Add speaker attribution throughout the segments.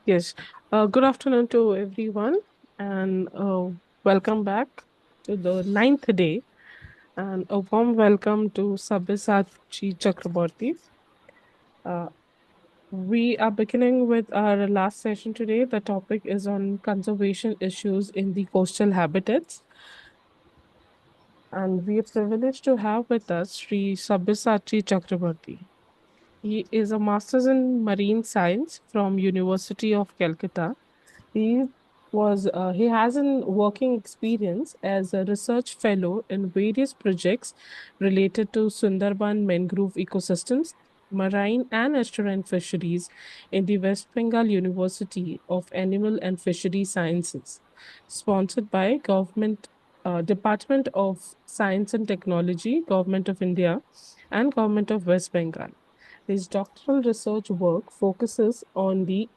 Speaker 1: Yes. Good afternoon to everyone, and welcome back to the ninth day, and a warm welcome to Sabyasachi Chakraborty. Uh, we are beginning with our last session today. The topic is on conservation issues in the coastal habitats, and we are privileged to have with us Sri Sabyasachi Chakraborty. He is a master's in marine science from University of Calcutta. He he has an working experience as a research fellow in various projects related to Sundarban mangrove ecosystems, marine and estuarine fisheries in the West Bengal University of Animal and Fishery Sciences, sponsored by Government Department of Science and Technology, Government of India, and Government of West Bengal. His doctoral research work focuses on the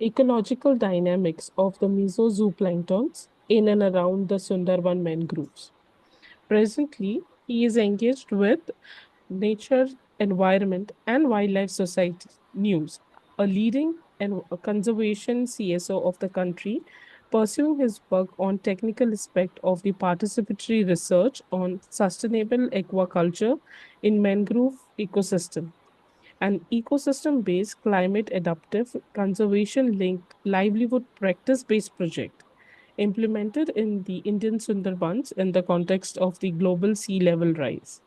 Speaker 1: ecological dynamics of the mesozooplangtons in and around the Sundarban mangroves. Presently, he is engaged with Nature, Environment, and Wildlife Society News, a leading and a conservation CSO of the country, pursuing his work on technical aspect of the participatory research on sustainable aquaculture in mangrove ecosystem, an ecosystem based climate adaptive conservation linked livelihood practice based project implemented in the Indian Sundarbans in the context of the global sea level rise.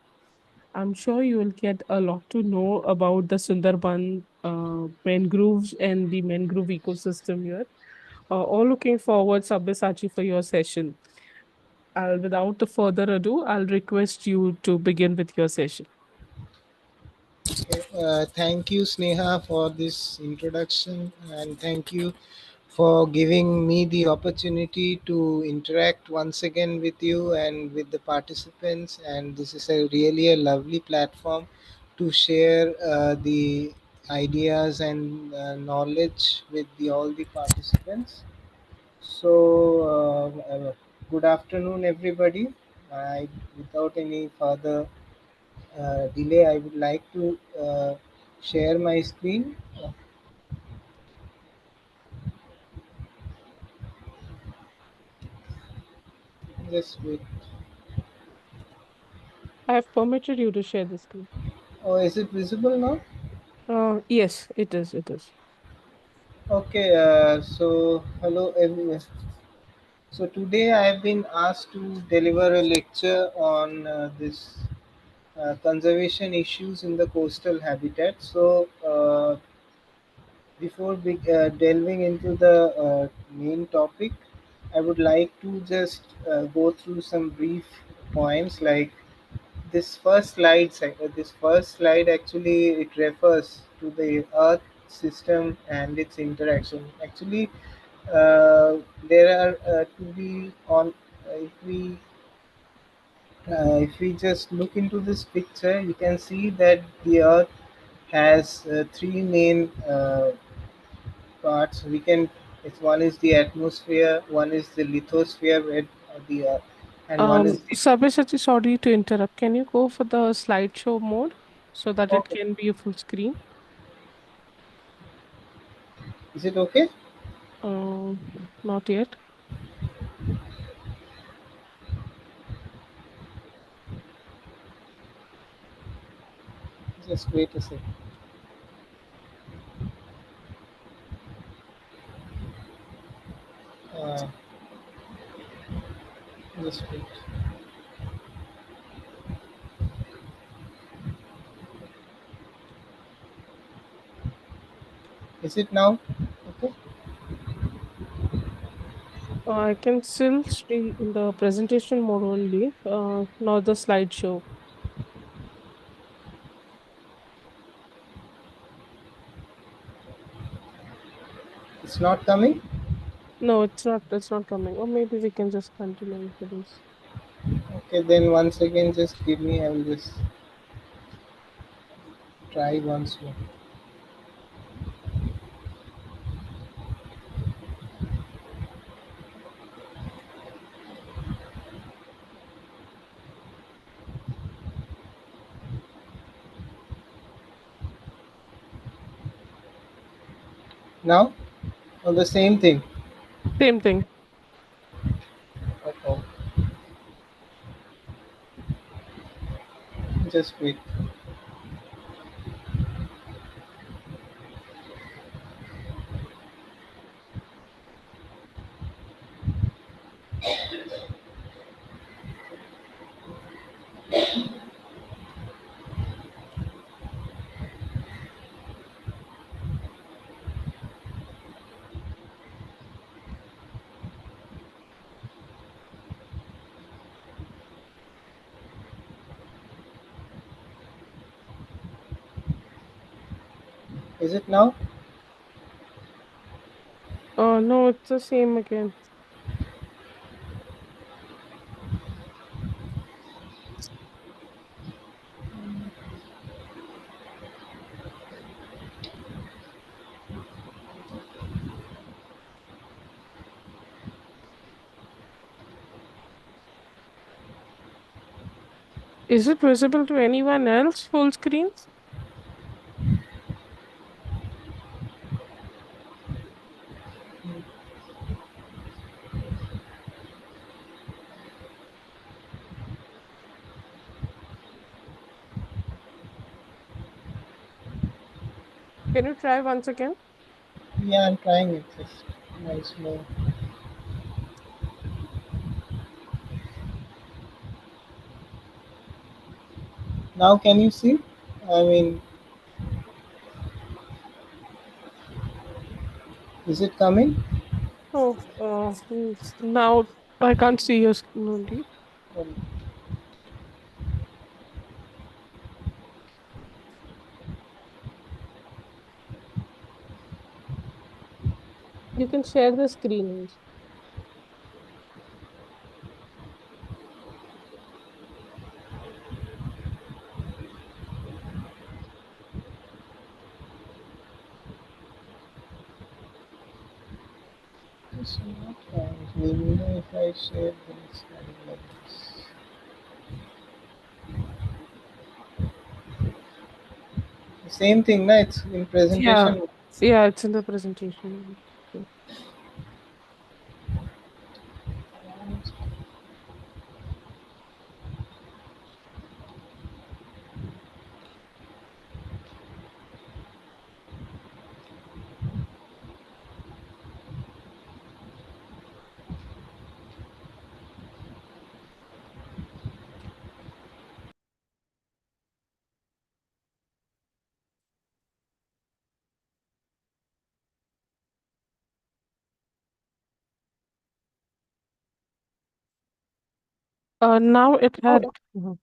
Speaker 1: I'm sure you will get a lot to know about the Sundarban mangroves and the mangrove ecosystem here. All looking forward, Sabyasachi, for your session. Without further ado, I'll request you to begin with your session.
Speaker 2: Thank you, Sneha, for this introduction, and thank you for giving me the opportunity to interact once again with you and with the participants. And this is really a lovely platform to share the ideas and knowledge with all the participants. So, good afternoon, everybody. Without any further delay, I would like to share my screen. Just wait.
Speaker 1: I have permitted you to share the screen.
Speaker 2: Oh, is it visible now?
Speaker 1: Yes, it is. It is.
Speaker 2: Okay, so hello everyone. So today I have been asked to deliver a lecture on this conservation issues in the coastal habitat. So before delving into the main topic, I would like to just go through some brief points like this first slide actually it refers to the earth system and its interaction. Actually, there are to be on if we just look into this picture, you can see that the earth has three main parts. We can it's one is the atmosphere, one is the lithosphere where the and one is the
Speaker 1: Sabyasachi, sorry to interrupt. Can you go for the slideshow mode so that it
Speaker 2: okay.
Speaker 1: can be a full screen?
Speaker 2: Is it okay?
Speaker 1: Not yet.
Speaker 2: Just wait a second. Uh, just wait. Is it now? Okay.
Speaker 1: I can still see in the presentation mode only, not the slideshow.
Speaker 2: It's not coming.
Speaker 1: No, it's not. It's not coming. Or maybe we can just continue with this.
Speaker 2: Okay, then once again, just give me. I will just try once more. Now, on the same thing.
Speaker 1: Same thing.
Speaker 2: Oh, just wait. Is it now?
Speaker 1: No, it's the same again. Is it visible to anyone else full screen? Can you try once again?
Speaker 2: Yeah, I'm trying it. Just nice slow. Now, can you see? I mean, is it coming?
Speaker 1: Oh, now I can't see your screen only.
Speaker 2: Um,
Speaker 1: You can share the screen.
Speaker 2: it's not trying. Maybe if I share this like this. Same thing, na? It's in
Speaker 1: Yeah,
Speaker 2: presentation.
Speaker 1: yeah, it's in the presentation. Okay. Now it had. Mhm.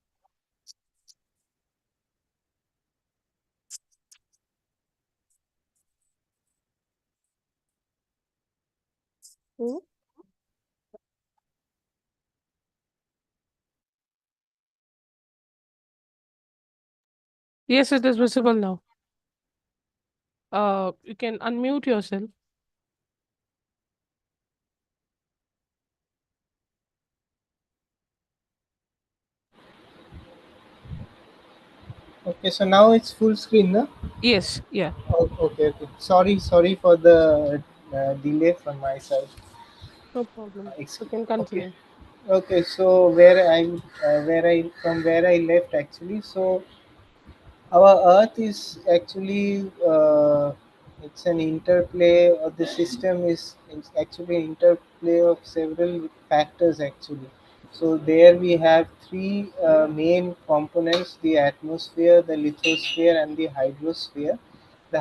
Speaker 1: Mhm. Yes, it is visible now. You can unmute yourself.
Speaker 2: Okay, so now it's full screen, na?
Speaker 1: Yes, yeah,
Speaker 2: Oh, okay, okay. Sorry for the delay from my side.
Speaker 1: no problem. You
Speaker 2: Excuse.
Speaker 1: can
Speaker 2: Okay,
Speaker 1: continue.
Speaker 2: okay. So where I left actually. So our Earth is actually it's an interplay, or the system is it's actually an interplay of several factors actually. So there we have three main components: the atmosphere, the lithosphere, and the hydrosphere. The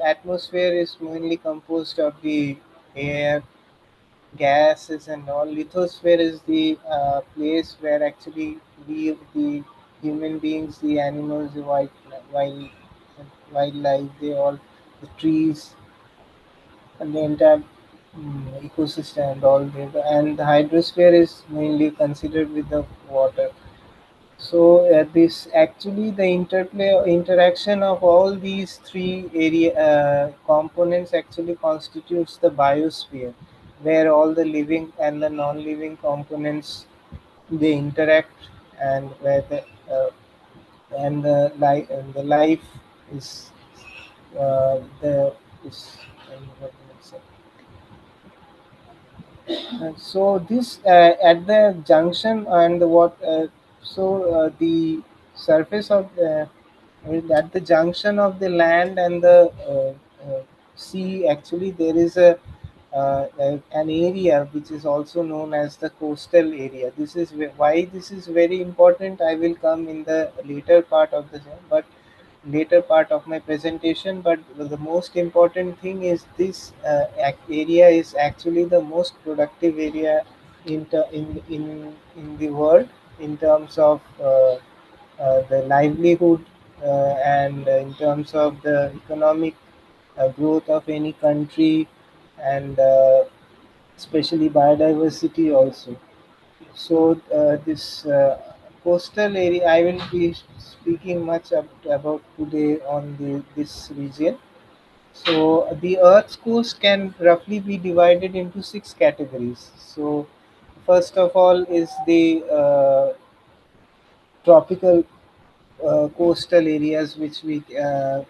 Speaker 2: atmosphere is mainly composed of the air, gases, and all. Lithosphere is the place where actually we, the human beings, the animals, the wild, wildlife, they all, the trees, and the entire ecosystem and all. And the hydrosphere is mainly considered with the water. So this actually the interplay interaction of all these three area components actually constitutes the biosphere, where all the living and the non-living components they interact, and where the life is the is So this at the junction and what the surface of the at the junction of the land and the sea, actually there is an area which is also known as the coastal area. This is why this is very important. I will come in the later part of the but later part of my presentation. But the most important thing is this area is actually the most productive area in the world in terms of the livelihood and in terms of the economic growth of any country, and especially biodiversity also. So this coastal area, I will be speaking much about today on this region. So the Earth's coast can roughly be divided into six categories. So first of all is the tropical coastal areas, which we are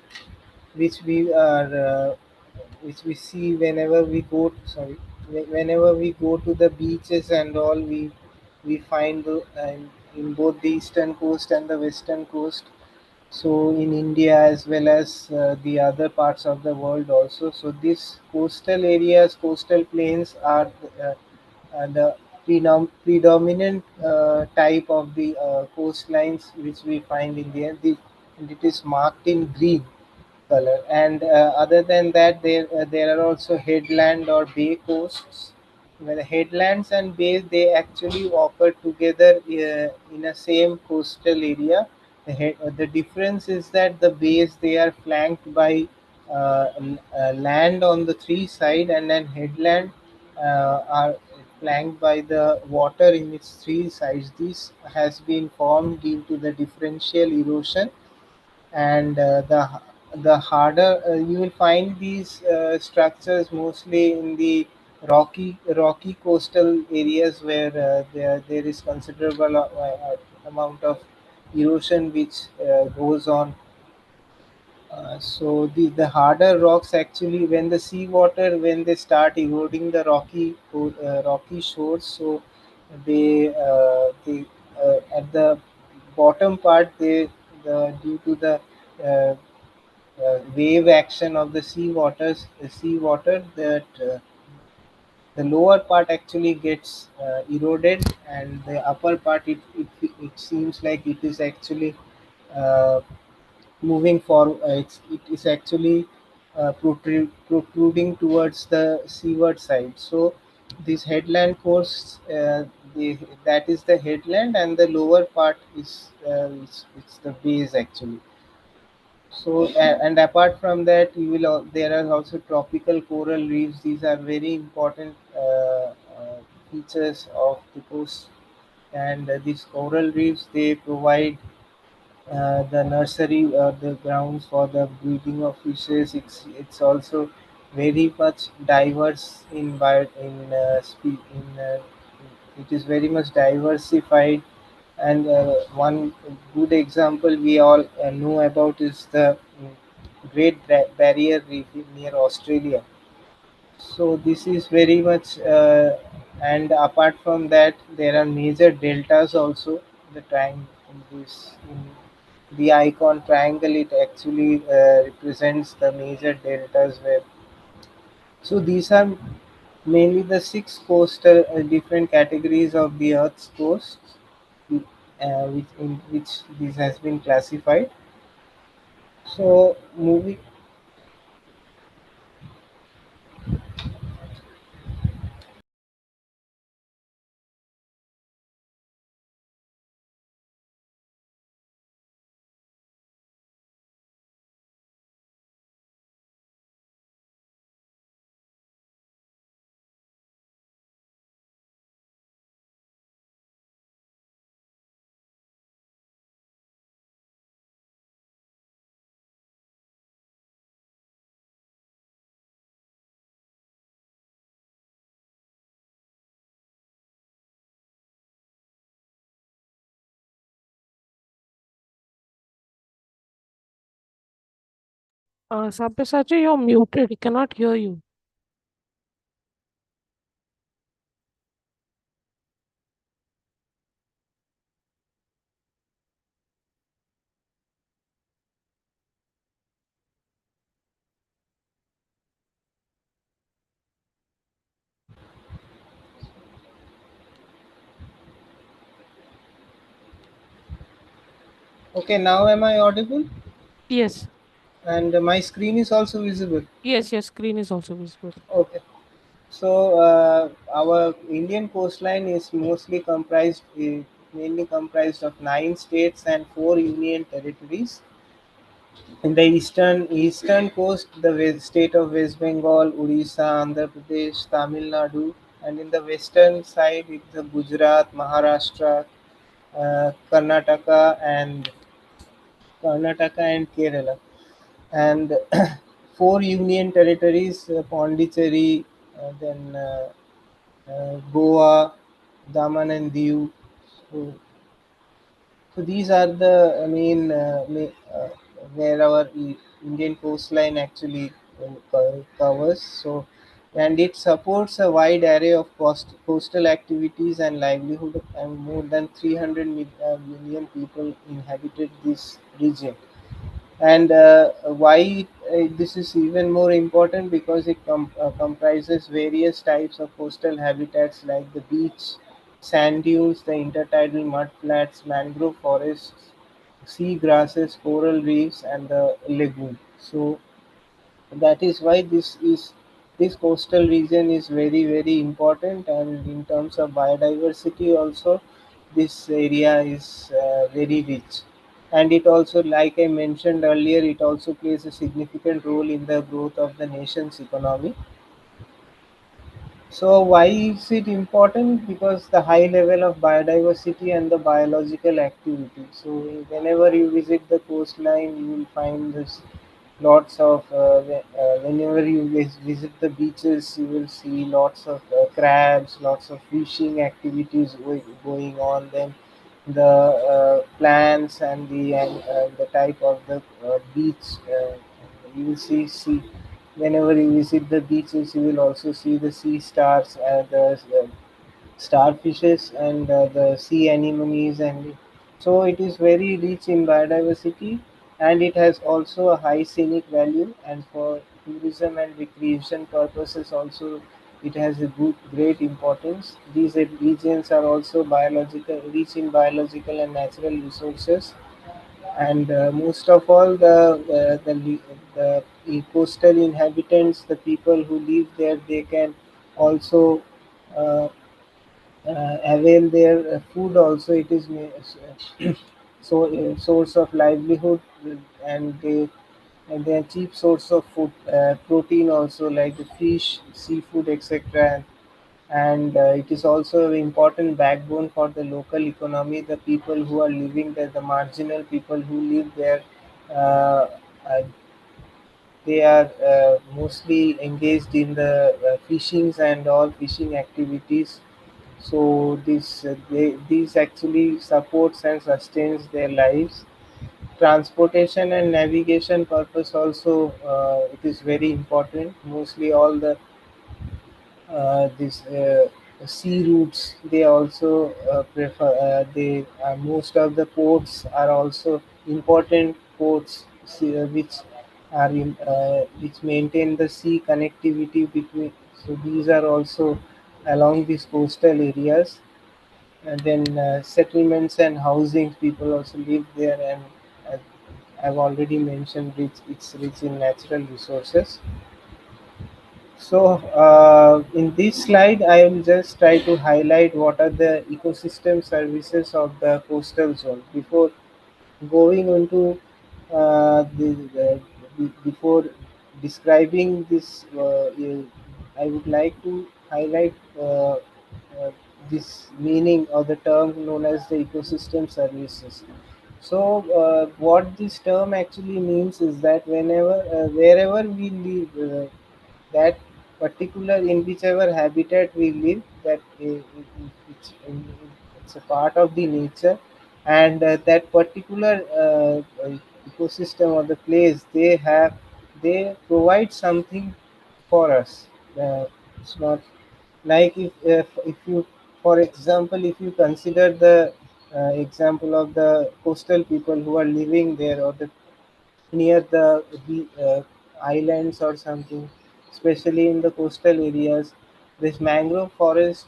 Speaker 2: which we see whenever we go whenever we go to the beaches and all. We find in both the eastern coast and the western coast, so in India as well as the other parts of the world also. So these coastal areas, coastal plains are the predominant type of the coastlines which we find in the, and it is marked in green color. And other than that, there are also headland or bay coasts. Well, headlands and bays, they actually occur together in a same coastal area. The difference is that the bays, they are flanked by land on the three side, and then headland are flanked by the water in its three sides. This has been formed due to the differential erosion, and the harder you will find these structures mostly in the rocky coastal areas, where there is considerable amount of erosion which goes on. So the harder rocks, actually, when the seawater, when they start eroding the rocky shores, so they at the bottom part, due to the uh, wave action of the seawater, that the lower part actually gets eroded, and the upper part, it seems like it is actually uh, moving forward. It is actually protruding towards the seaward side. So this headland course, that is the headland, and the lower part it's the base actually. So and apart from that, there are also tropical coral reefs. These are very important features of the coast, and these coral reefs, they provide the nursery or the grounds for the breeding of fishes. It's also very much diverse in it is very much diversified. And one good example we all know about is the Great Barrier Reef near Australia. So this is very much, and apart from that, there are major deltas also. The triangle, in the icon triangle, it actually represents the major deltas. Where so these are mainly the six coastal different categories of the Earth's coast, which in which this has been classified. So moving
Speaker 1: Sabyasachi, you're muted. We cannot hear you.
Speaker 2: Okay, now am I audible?
Speaker 1: Yes.
Speaker 2: And my screen is also visible.
Speaker 1: Yes, your screen is also visible.
Speaker 2: Okay. So our Indian coastline is mainly comprised of 9 states and 4 union territories. In the eastern coast, the state of West Bengal, Odisha, Andhra Pradesh, Tamil Nadu, and in the western side, it's the Gujarat, Maharashtra, Karnataka, and Kerala, and four union territories: Pondicherry, Goa, Daman and Diu. So, so these are the where our Indian coastline actually covers. So, and it supports a wide array of coastal activities and livelihood, and more than 300 million people inhabited this region. And why this is even more important, because it comprises various types of coastal habitats like the beach, sand dunes, the intertidal mud flats, mangrove forests, sea grasses, coral reefs, and the lagoon. So that is why this coastal region is very important, and in terms of biodiversity also, this area is very rich. And it also, like I mentioned earlier, it also plays a significant role in the growth of the nation's economy. So why is it important? Because the high level of biodiversity and the biological activity. So whenever you visit the coastline, you will find this lots of whenever you visit the beaches, you will see lots of crabs, lots of fishing activities going on. Then the plants and the type of the beach, you will see whenever you visit the beaches, you will also see the sea stars, the starfishes, and the sea anemones. And so it is very rich in biodiversity, and it has also a high scenic value, and for tourism and recreation purposes also it has a great importance. These regions are also biological rich in biological and natural resources. And most of all, the coastal inhabitants, the people who live there, they can also uh, avail their food also. It is so source of livelihood, and they are cheap source of food, protein also, like the fish, seafood, etc. And it is also an important backbone for the local economy. The people who are living there, the marginal people who live there, uh, uh, they are mostly engaged in the fishings and all fishing activities. So these actually supports and sustains their lives. Transportation and navigation purpose also, it is very important. Mostly all the these sea routes, they also prefer they most of the ports are also important ports, which which maintain the sea connectivity between. So these are also along these coastal areas. And then settlements and housing, people also live there. And uh, I've already mentioned it's rich in natural resources. So, in this slide, I will just try to highlight what are the ecosystem services of the coastal zone. Before going into before describing this, I would like to highlight this meaning or the term known as the ecosystem services. So, what this term actually means is that wherever we live, that particular in whichever habitat we live, that it's a part of the nature. And that particular ecosystem or the place, they have they provide something for us. It's not like if you, for example, if you consider the example of the coastal people who are living there, or the near the islands or something, especially in the coastal areas, this mangrove forest,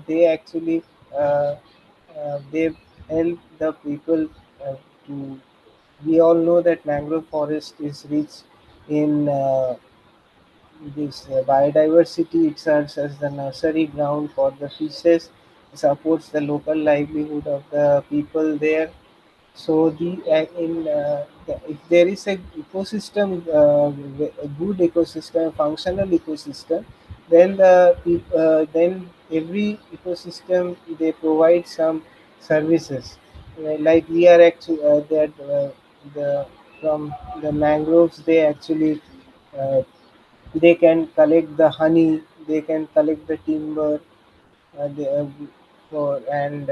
Speaker 2: they actually uh, they help the people to. We all know that mangrove forest is rich in this biodiversity. It serves as the nursery ground for the fishes, supports the local livelihood of the people there. So if there is a ecosystem, a good ecosystem, functional ecosystem, then then every ecosystem they provide some services. Like we are actually that the from the mangroves, they actually uh, they can collect the honey, they can collect the timber, they, for and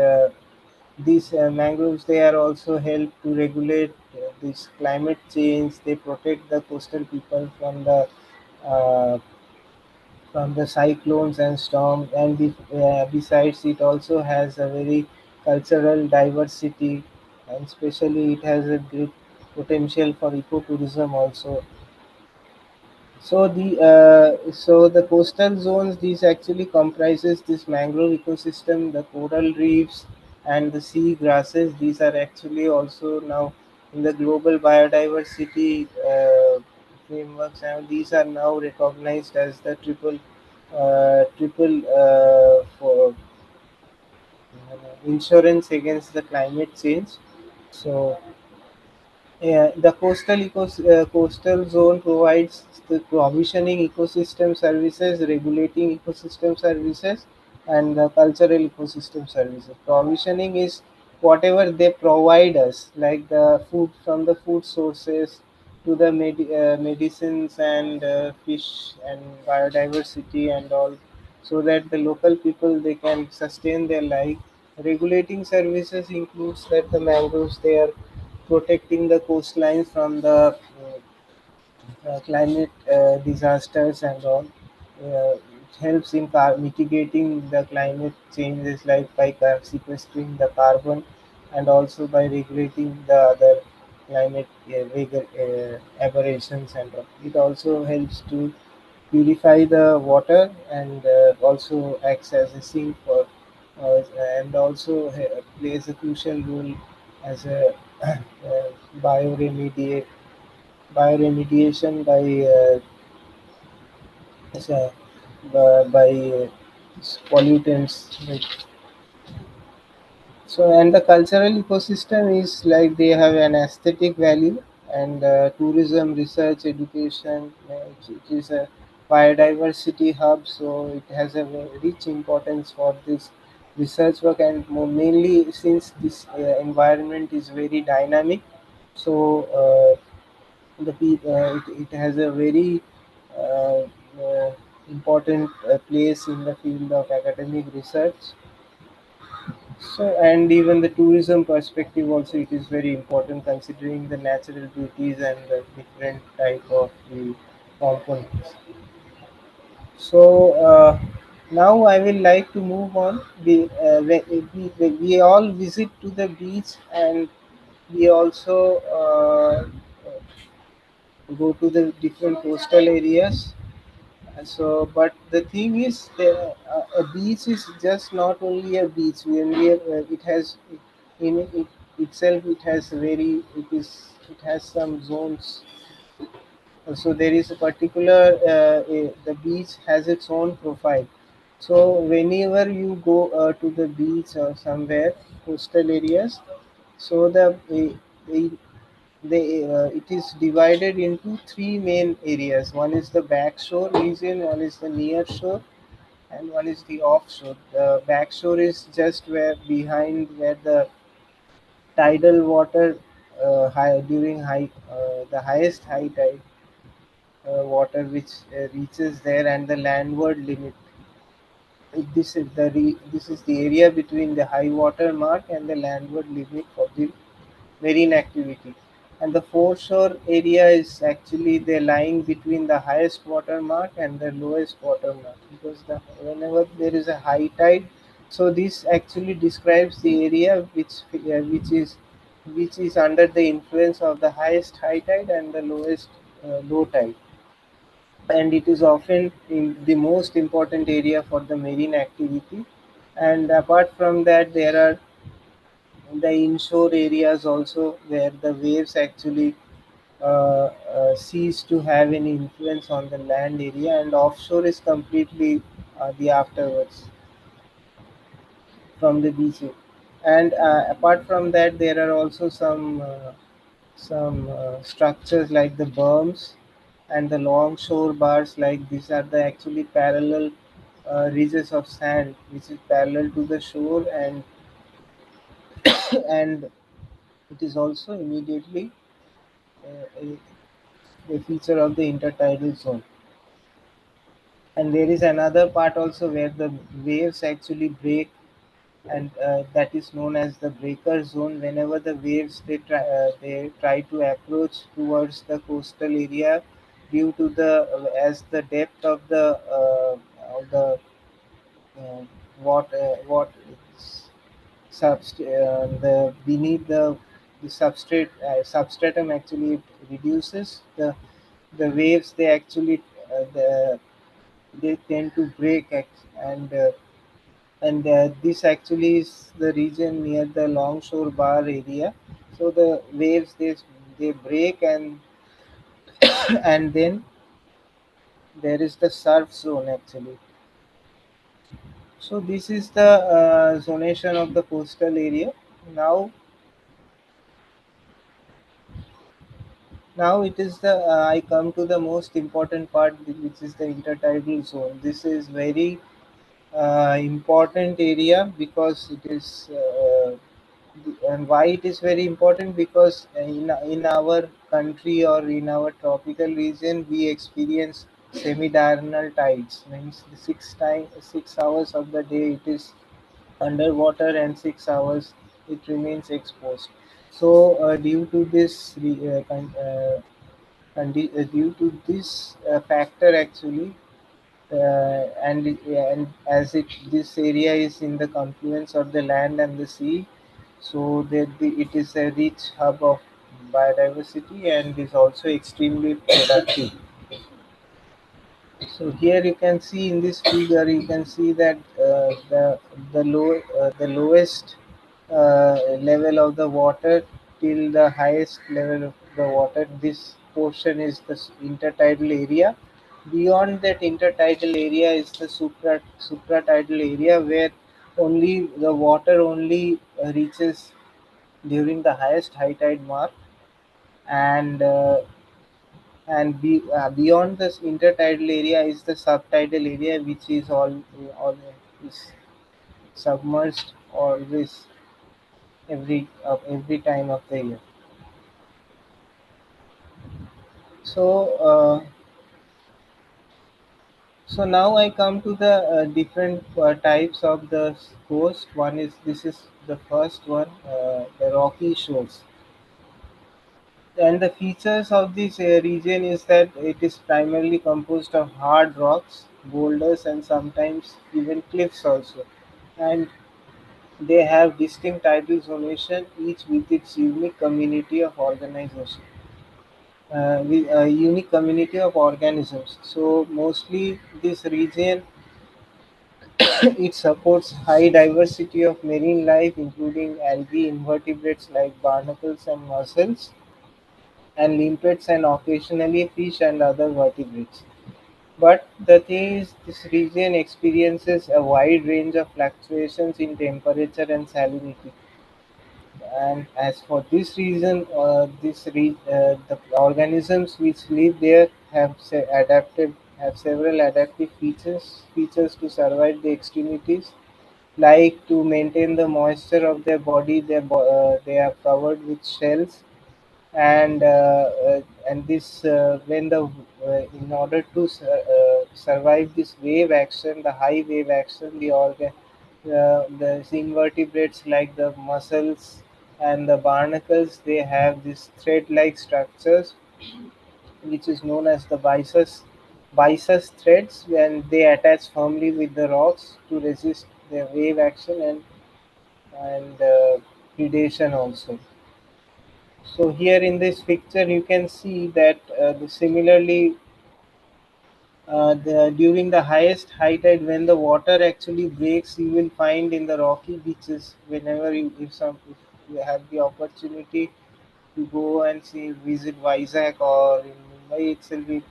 Speaker 2: these mangroves, they are also help to regulate this climate change. They protect the coastal people uh, from the cyclones and storms. And besides, it also has a very cultural diversity, and especially it has a great potential for ecotourism also. So the coastal zones, these actually comprises this mangrove ecosystem, the coral reefs, and the sea grasses. These are actually also now in the global biodiversity frameworks, and these are now recognized as the triple for insurance against the climate change. So yeah, the coastal zone provides the provisioning ecosystem services, regulating ecosystem services, and the cultural ecosystem services. Provisioning is whatever they provide us, like the food, from the food sources to the medicines and fish and biodiversity and all, so that the local people, they can sustain their life. Regulating services includes that the mangroves, they are protecting the coastlines from the climate disasters and all. It helps in mitigating the climate changes, like by sequestering the carbon, and also by regulating the other climate aberrations and all. It also helps to purify the water, and also acts as a sink for, and also plays a crucial role as a bioremediate bioremediation as a, by pollutants. Like, so, and the cultural ecosystem is like they have an aesthetic value, and tourism, research, education. It is a biodiversity hub, so it has a very rich importance for this research work, and mainly since this environment is very dynamic. So it has a very uh, uh, important place in the field of academic research. So, and even the tourism perspective also, it is very important, considering the natural beauties and the different type of the components. So now I will like to move on. We all visit to the beach, and we also go to the different coastal areas. So, but the thing is, a beach is just not only a beach. It has in it itself, it has it has some zones. So there is a particular the beach has its own profile. So whenever you go to the beach or somewhere coastal areas, so the it is divided into three main areas. One is the backshore region, one is the near shore, and one is the offshore. The backshore is just where behind where the tidal water during the highest high tide water which reaches there, and the landward limit. This is the area between the high water mark and the landward limit for the marine activity. And the foreshore area is actually the line between the highest water mark and the lowest water mark, because whenever there is a high tide, so this actually describes the area which is under the influence of the highest high tide and the lowest low tide, and it is often in the most important area for the marine activity. And apart from that, there are the inshore areas also, where the waves actually cease to have any influence on the land area, and offshore is completely the afterwards from the beaches. And apart from that, there are also some structures like the berms and the long shore bars. Like these are the actually parallel ridges of sand which is parallel to the shore, and it is also immediately a feature of the intertidal zone. And there is another part also where the waves actually break, and that is known as the breaker zone. Whenever the waves they try to approach towards the coastal area, due to the as the depth of uh, what the beneath the substratum actually it reduces, the waves they actually they tend to break, and this actually is the region near the longshore bar area. So the waves they break, and then there is the surf zone actually. So this is the zonation of the coastal area. Now, now it is the I come to the most important part, which is the intertidal zone. This is very important area because it is and why it is very important, because in our country or in our tropical region we experience semi-diurnal tides, means the 6 hours of the day it is underwater and 6 hours it remains exposed. So due to this factor actually, and as this area is in the confluence of the land and the sea, so it is a rich hub of biodiversity and is also extremely productive. So here you can see in this figure, you can see that the lowest level of the water till the highest level of the water. This portion is the intertidal area. Beyond that intertidal area is the supratidal area, where only the water only reaches during the highest high tide mark, and beyond this intertidal area is the subtidal area, which is all is submerged always every time of the year. So so now I come to the different types of the coast. This is the first one, the rocky shores. And the features of this region is that it is primarily composed of hard rocks, boulders, and sometimes even cliffs also. And they have distinct tidal zonation, each with its unique community of organization, with a unique community of organisms. So mostly this region it supports high diversity of marine life, including algae, invertebrates like barnacles and mussels, and limpets, and occasionally fish and other vertebrates. But the thing is, this region experiences a wide range of fluctuations in temperature and salinity. And as for this reason, the organisms which live there have several adaptive features to survive the extremities, like to maintain the moisture of their body. They are covered with shells, and this when the in order to survive this wave action, the high wave action, the invertebrates like the mussels and the barnacles they have these thread-like structures, which is known as the bisus threads, and they attach firmly with the rocks to resist the wave action and predation also. So here in this picture, you can see that during the highest high tide, when the water actually breaks, you will find in the rocky beaches. Whenever if you have the opportunity to go and see visit Vizag or in Mumbai itself, you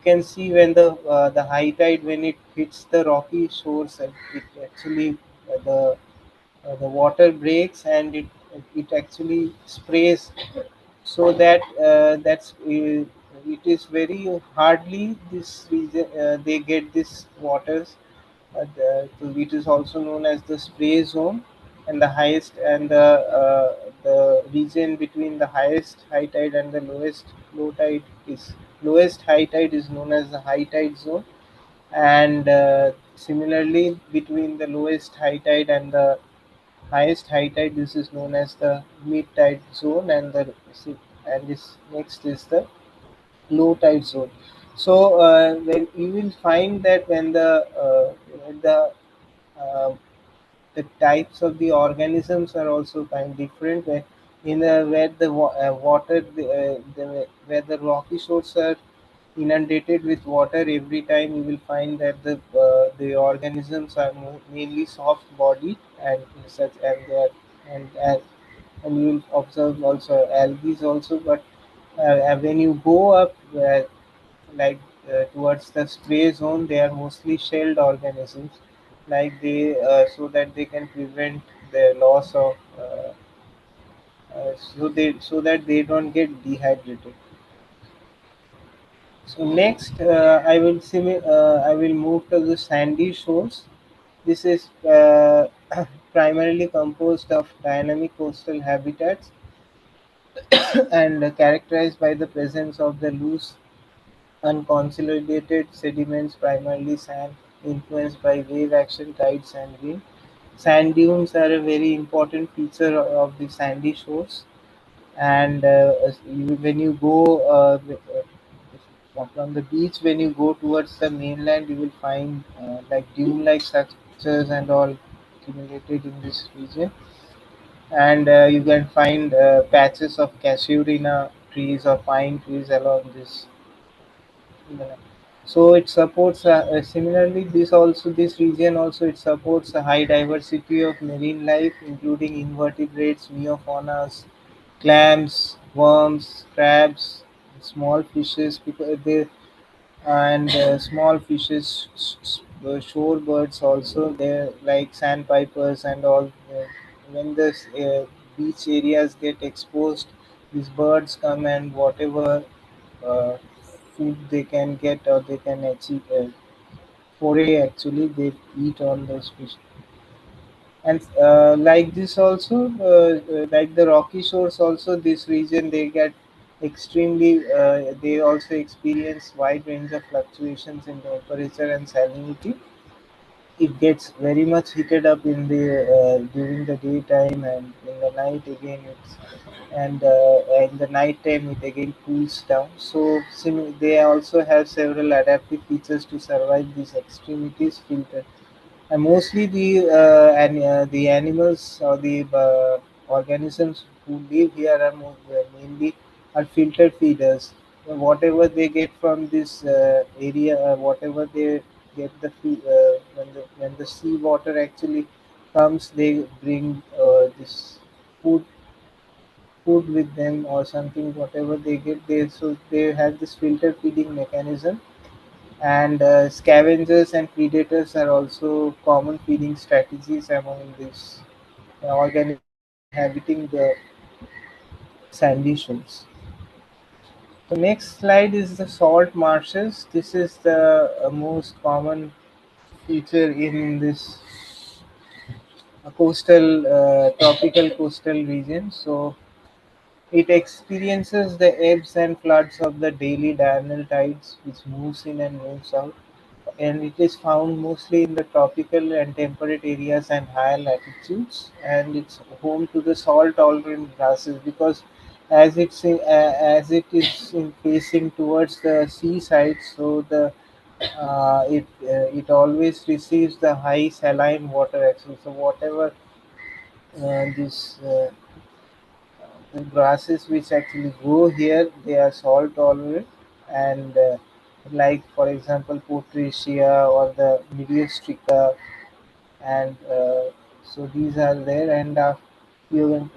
Speaker 2: can see when the high tide when it hits the rocky shores, and it actually the water breaks and it actually sprays, so that it is very hardly this region they get this waters. So it is also known as the spray zone, and the region between the highest high tide and the lowest high tide is known as the high tide zone, and similarly between the lowest high tide and the highest high tide, this is known as the mid tide zone, and this next is the low tide zone. So when you will find that when uh, the types of the organisms are also kind of different. Where the water where the rocky shores are inundated with water every time, you will find that the organisms are mainly soft bodied and such, and and you will observe also algae also. But when you go up like towards the spray zone, they are mostly shelled organisms, like they so that they can prevent the loss of so that they don't get dehydrated. So next, I will move to the sandy shores. This is primarily composed of dynamic coastal habitats and characterized by the presence of the loose, unconsolidated sediments, primarily sand, influenced by wave action, tides, and wind. Sand dunes are a very important feature of the sandy shores, and when you go from the beach, when you go towards the mainland, you will find like dune-like structures and all accumulated in this region, and you can find patches of casuarina trees or pine trees along this. Yeah. So it supports similarly this region also it supports a high diversity of marine life, including invertebrates, neopaunas, clams, worms, crabs, small fishes, because they and small fishes, shorebirds also there, like sandpipers and all. When the beach areas get exposed, these birds come, and whatever uh, food they can get or they can achieve foray, actually they eat on those fish. And like this also, like the rocky shores also, this region they get extremely they also experience wide range of fluctuations in temperature and salinity. It gets very much heated up in the during the daytime, and in the night again in the night time it again cools down. So they also have several adaptive features to survive these extremities filter, and mostly the animals or the organisms who live here are mainly are filter feeders. Whatever they get from this area, whatever they get when the sea water actually comes, they bring this food food with them or something. Whatever they get, they have this filter feeding mechanism, and scavengers and predators are also common feeding strategies among these organisms inhabiting the sandy shores. The next slide is the salt marshes. This is the most common feature in this tropical coastal region. So it experiences the ebbs and floods of the daily diurnal tides, which moves in and moves out. and it is found mostly in the tropical and temperate areas and higher latitudes, and it's home to the salt tolerant grasses because as it is facing towards the seaside, so the it always receives the high saline water actually. So whatever this the grasses which actually grow here, they are salt tolerant, and like for example Potracia or the Midiostrica, and so these are there, and you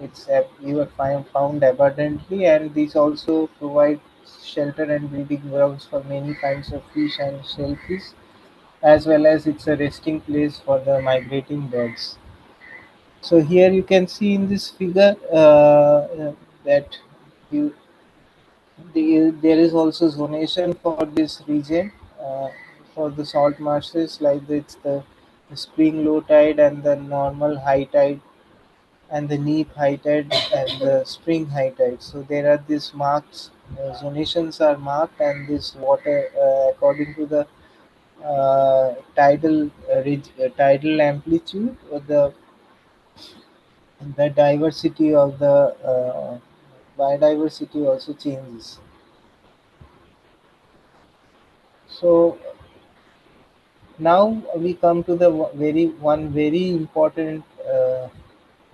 Speaker 2: will find found abundantly, and these also provide shelter and breeding grounds for many kinds of fish and shellfish, as well as it's a resting place for the migrating birds. So here you can see in this figure that you, there is also zonation for this region, uh, for the salt marshes, like it's the spring low tide and the normal high tide, and the neap high tide and the spring high tide. So there are these marks, zonations are marked, and this water, according to the tidal amplitude, or the diversity of the biodiversity also changes. So now we come to the very important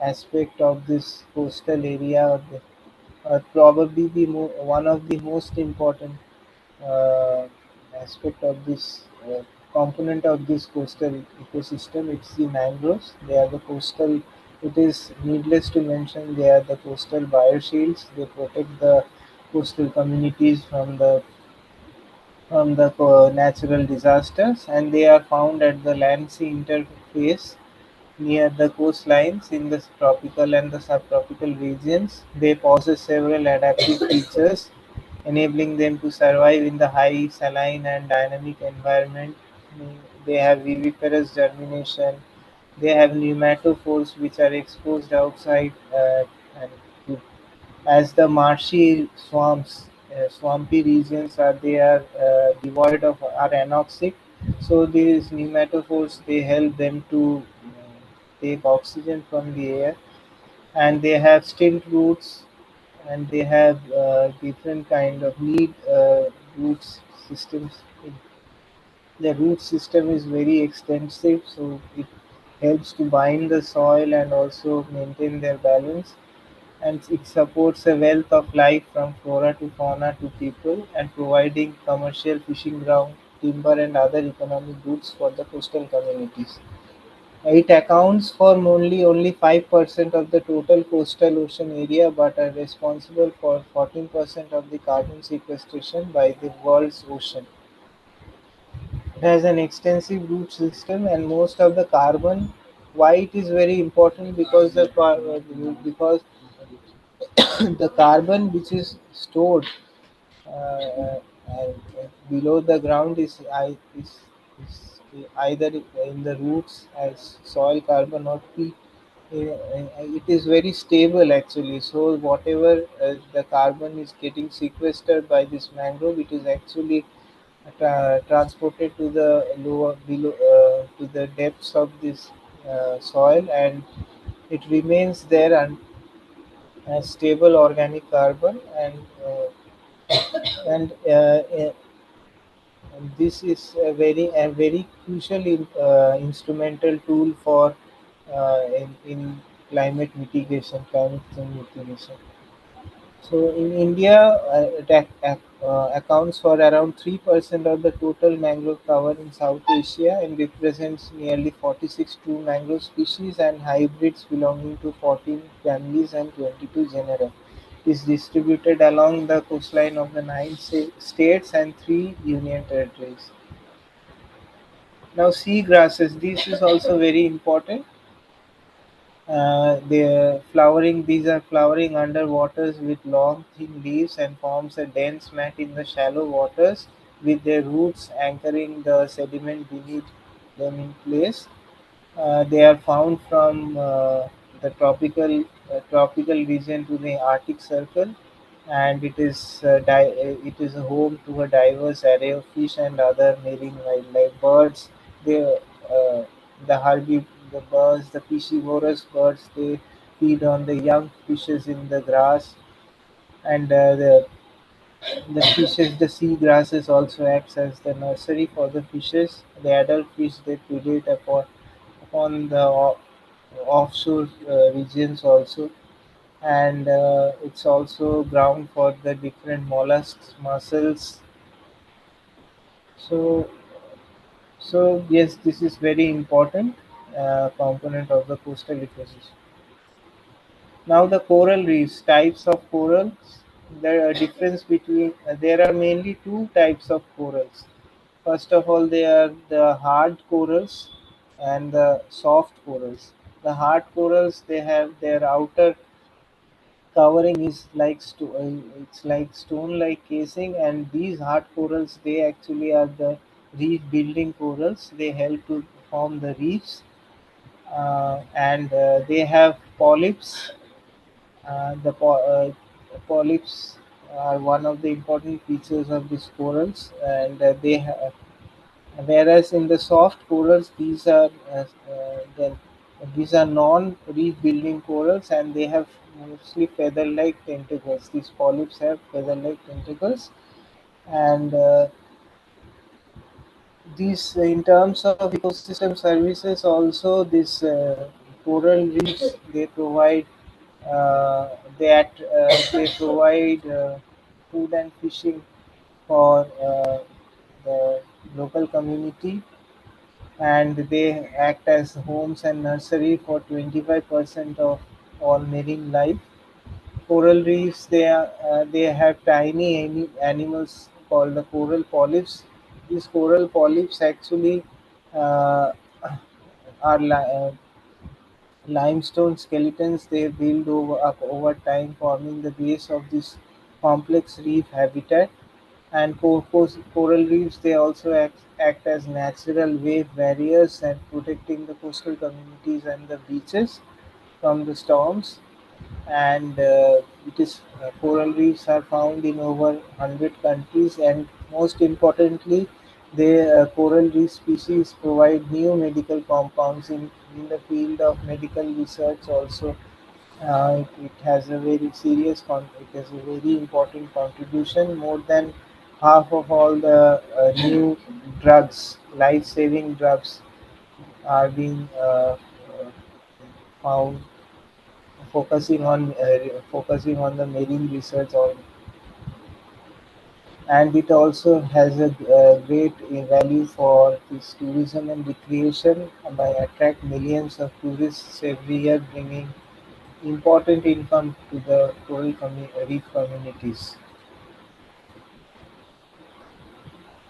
Speaker 2: aspect of this coastal area, probably one of the most important uh, aspect of this component of this coastal ecosystem. It's the mangroves. They are the coastal. It is needless to mention they are the coastal bioshields. They protect the coastal communities from the natural disasters, and they are found at the land sea interface near the coastlines in the tropical and the subtropical regions. They possess several adaptive features, enabling them to survive in the high saline and dynamic environment. They have viviparous germination. They have pneumatophores which are exposed outside, and as the marshy swampy regions are devoid of are anoxic, so these pneumatophores they help them to take oxygen from the air, and they have stilt roots, and they have different kind of lead roots systems. The root system is very extensive, so it helps to bind the soil and also maintain their balance, and it supports a wealth of life from flora to fauna to people, and providing commercial fishing ground, timber, and other economic goods for the coastal communities. It accounts for only 5% of the total coastal ocean area, but are responsible for 14% of the carbon sequestration by the world's ocean. It has an extensive root system, and most of the carbon. Why it is very important? Because the carbon which is stored below the ground is either in the roots as soil carbon or peat. It is very stable actually. So whatever the carbon is getting sequestered by this mangrove, it is actually transported to the lower below to the depths of this soil, and it remains there as stable organic carbon, and this is a very crucial instrumental tool for in climate change mitigation. So in India, accounts for around 3% of the total mangrove cover in South Asia, and represents nearly 46 true mangrove species and hybrids belonging to 14 families and 22 genera. Is distributed along the coastline of the nine states and three union territories. Now, sea grasses. This is also very important. These are flowering under waters with long, thin leaves, and forms a dense mat in the shallow waters, with their roots anchoring the sediment beneath them in place. They are found from the tropical region to the Arctic Circle. and it is a home to a diverse array of fish and other marine wildlife. Birds, they the hardy the birds, the piscivorous birds, they feed on the young fishes in the grass, and the fishes, the sea grasses also acts as the nursery for the fishes. The adult fish they predate upon the offshore regions also, and it's also ground for the different mollusks, mussels. So, so yes, this is very important component of the coastal ecosystem. Now the coral reefs, types of corals. The difference between there are mainly two types of corals. First of all, they are the hard corals and the soft corals. The hard corals they have their outer covering is like it's like stone-like casing, and these hard corals they actually are the reef building corals. They help to form the reefs, and they have polyps. The polyps are one of the important features of these corals, and they have. Whereas in the soft corals, these are non-reef building corals, and they have mostly feather-like tentacles. These polyps have feather-like tentacles, and these in terms of ecosystem services also this coral reefs they provide they provide food and fishing for the local community, and they act as homes and nursery for 25% of all marine life. Coral reefs they have tiny animals called the coral polyps. These coral polyps actually uh, are limestone skeletons. They build up over time, forming the base of this complex reef habitat. And coral reefs they also act as natural wave barriers and protecting the coastal communities and the beaches from the storms. And it is coral reefs are found in over 100 countries, and most importantly the coral reef species provide new medical compounds in the field of medical research also. It has a very it has a very important contribution. More than half of all the new drugs, life-saving drugs, are being found focusing on the marine research on, and it also has a great value for this tourism and recreation by attract millions of tourists every year, bringing important income to the reef communities.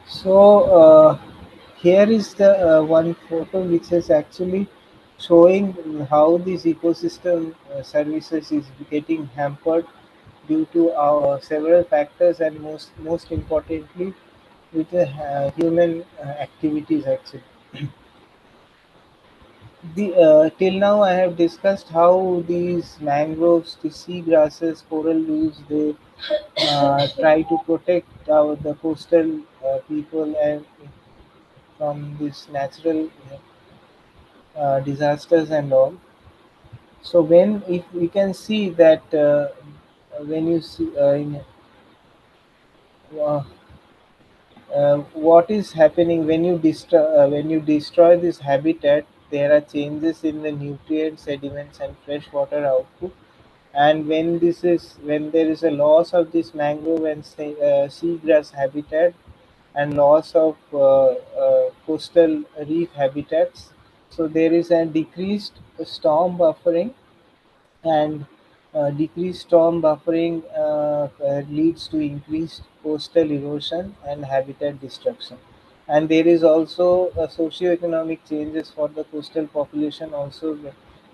Speaker 2: So here is the one photo which is actually showing how this ecosystem services is getting hampered due to our several factors, and most importantly with the human activities actually. The till now I have discussed how these mangroves, the sea grasses, coral reefs, they try to protect the coastal people and from these natural disasters and all. So when if we can see that when you see uh, what is happening when you destroy this habitat, there are changes in the nutrient sediments and freshwater output. And when there is a loss of this mangrove and seagrass habitat, and loss of coastal reef habitats, so there is a decreased storm buffering, and decreased storm buffering leads to increased coastal erosion and habitat destruction. And there is also socio-economic changes for the coastal population also.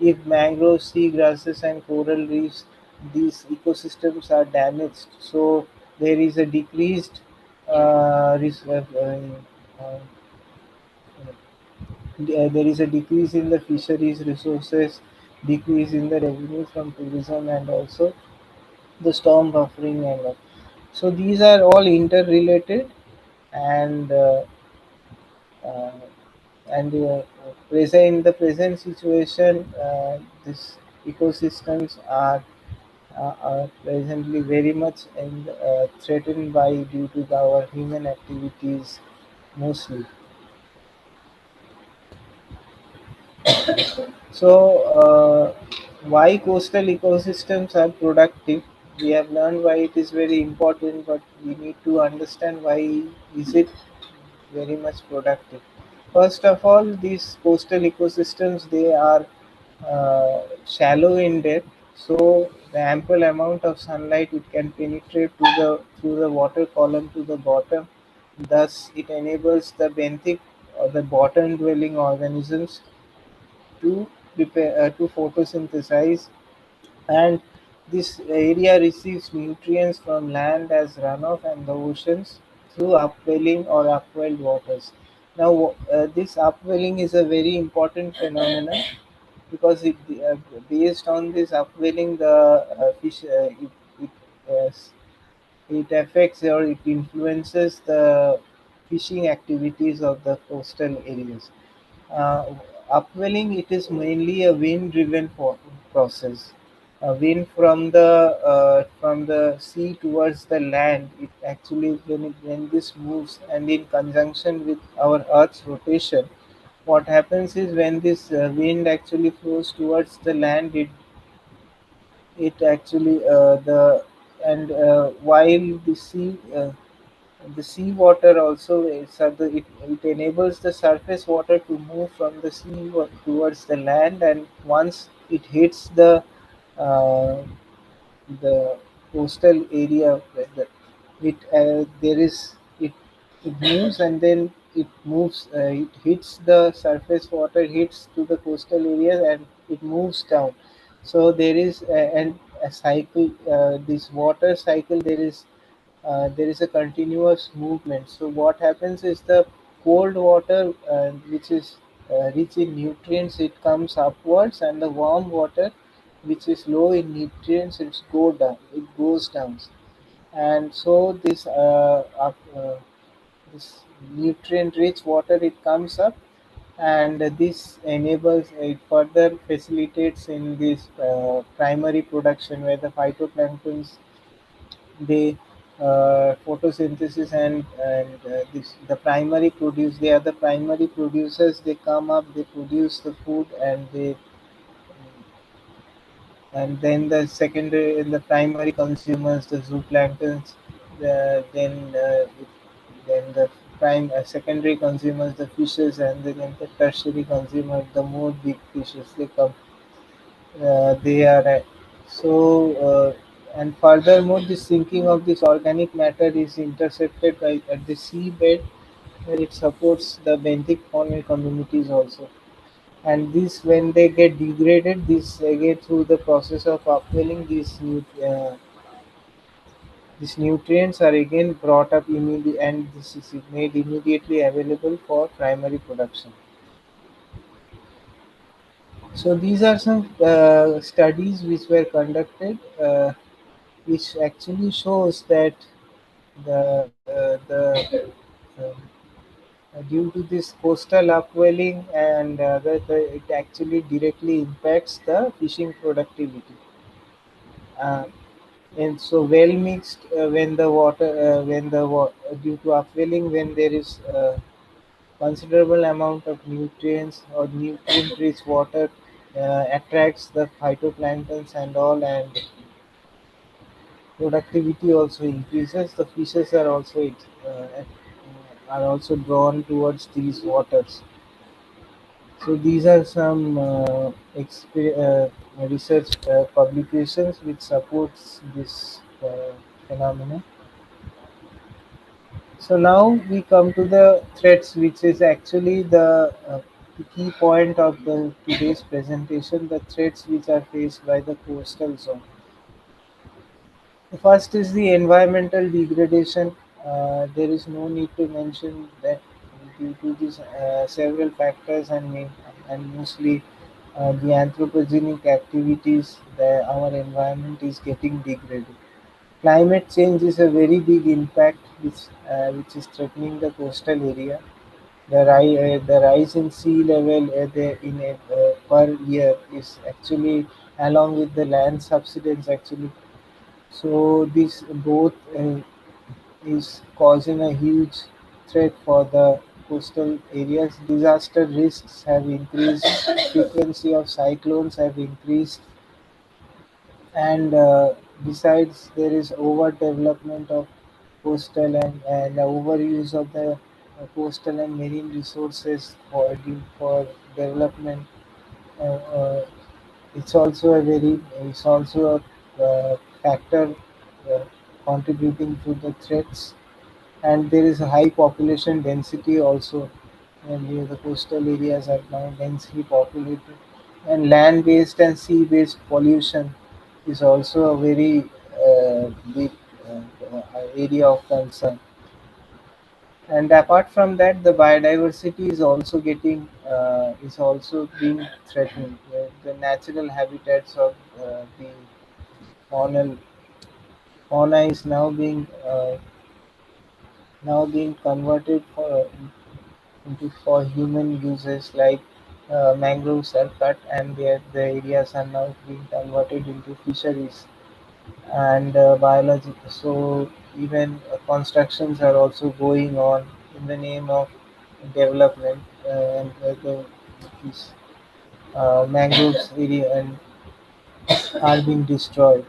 Speaker 2: If mangroves, seagrasses, and coral reefs, these ecosystems are damaged, so there is a decreased uh, there is a decrease in the fisheries resources, decrease in the revenue from tourism, and also the storm buffering and all. So these are all interrelated, and uh, in the present situation, these ecosystems are presently very much threatened by due to our human activities mostly. So, why coastal ecosystems are productive? We have learned why it is very important, but we need to understand why is it very much productive. First of all, these coastal ecosystems, they are shallow in depth, so the ample amount of sunlight it can penetrate to the through the water column to the bottom. Thus, it enables the benthic or the bottom dwelling organisms to to photosynthesize, and this area receives nutrients from land as runoff and the oceans through upwelling or upwelled waters. Now, this upwelling is a very important phenomenon because based on this upwelling, the fish uh, it affects or it influences the fishing activities of the coastal areas. Uh, Upwelling, it is mainly a wind-driven process. Wind from the sea towards the land. It actually when this moves and in conjunction with our Earth's rotation, what happens is when this wind actually flows towards the land, it actually the and while the sea water also it enables the surface water to move from the towards the land, and once it hits uh, the coastal area, there is it moves, and then it hits the surface water, hits to the coastal area, and it moves down. So there is a cycle, this water cycle, there is a continuous movement. So what happens is the cold water, which is rich in nutrients, it comes upwards, and the warm water, which is low in nutrients, it goes down. And so this nutrient rich water, it comes up, and this enables it further facilitates in this primary production where the phytoplanktons, they photosynthesis, and this the primary produce they are the primary producers. They come up, they produce the food, and then the secondary and the primary consumers, the zooplanktons, then the secondary consumers, the fishes, and then the tertiary consumers, the more big fishes, they come. They are and furthermore, the sinking of this organic matter is intercepted by at the seabed, where it supports the benthic faunal communities also. And this, when they get degraded, this again through the process of upwelling, these nutrients are again brought up immediately, and this is made immediately available for primary production. So these are some studies which were conducted, which actually shows that due to this coastal upwelling, and it actually directly impacts the fishing productivity. Uh, and so well mixed, when the water when the due to upwelling, when there is considerable amount of nutrients or nutrient rich water, attracts the phytoplanktons and all, and productivity also increases. The fishes are also drawn towards these waters. So these are some research publications which supports this phenomenon. So now we come to the threats, which is actually the key point of the today's presentation. The threats which are faced by the coastal zone. The first is the environmental degradation. There is no need to mention that due to these several factors, and mostly the anthropogenic activities, our environment is getting degraded. Climate change is a very big impact which is threatening the coastal area. The rise in sea level per year is actually along with the land subsidence actually. So this both is causing a huge threat for the coastal areas. Disaster risks have increased, frequency of cyclones have increased, and besides there is overdevelopment of coastal and overuse of the coastal and marine resources for development. Uh, uh, it's also a factor uh, contributing to the threats, and there is a high population density also. And near the coastal areas are now densely populated, and land-based and sea-based pollution is also a very big area of concern. And apart from that, the biodiversity is also being threatened. The natural habitats of the faunal fauna is now being converted into for human uses, like mangroves are cut and the areas are now being converted into fisheries and biology. So even constructions are also going on in the name of development, and these mangroves area and are being destroyed.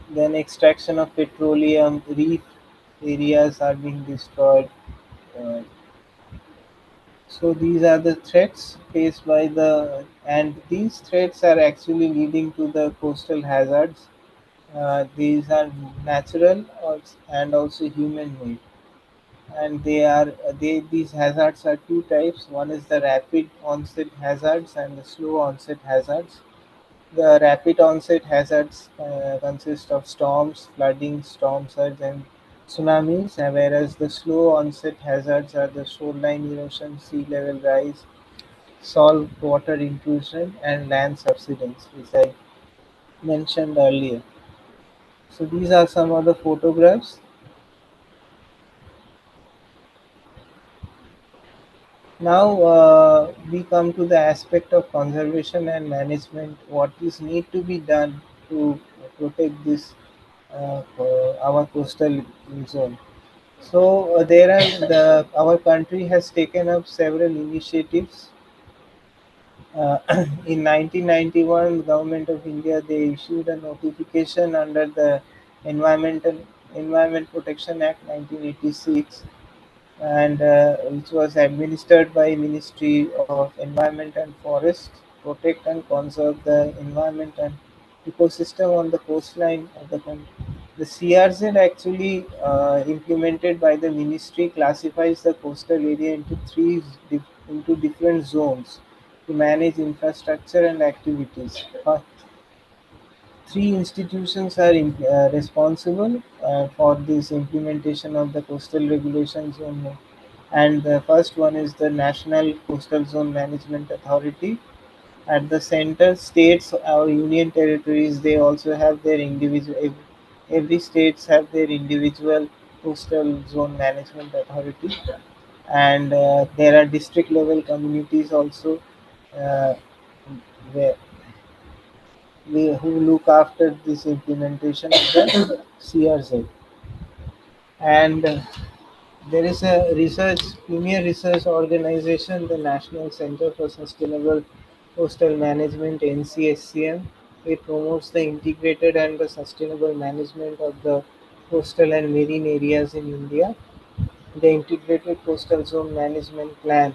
Speaker 2: Then extraction of petroleum, reef areas are being destroyed. Uh, so these are the threats faced by and these threats are actually leading to the coastal hazards. These are natural and also human-made, and these hazards are two types. One is the rapid onset hazards and the slow onset hazards. The rapid onset hazards consist of storms, flooding, storm surge, and tsunamis, whereas the slow onset hazards are the shoreline erosion, sea level rise, salt water intrusion, and land subsidence, which I mentioned earlier. So these are some of the photographs. Now we come to the aspect of conservation and management. What is need to be done to protect this our coastal zone? So there are our country has taken up several initiatives. In 1991, Government of India they issued a notification under the Environmental Environment Protection Act 1986, and which was administered by Ministry of Environment and Forest, protect and conserve the environment and ecosystem on the coastline of the country. The CRZ actually implemented by the ministry classifies the coastal area into into different zones to manage infrastructure and activities. Three institutions are responsible for this implementation of the coastal regulation zone, and the first one is the National Coastal Zone Management Authority. At the center, states or union territories they also have their individual. Every states have their individual coastal zone management authority, and there are district level communities also, uh, where who look after this implementation of the CRZ. And there is a premier research organization, the National Center for Sustainable Coastal Management (NCSCM). It promotes the integrated and the sustainable management of the coastal and marine areas in India. The Integrated Coastal Zone Management Plan.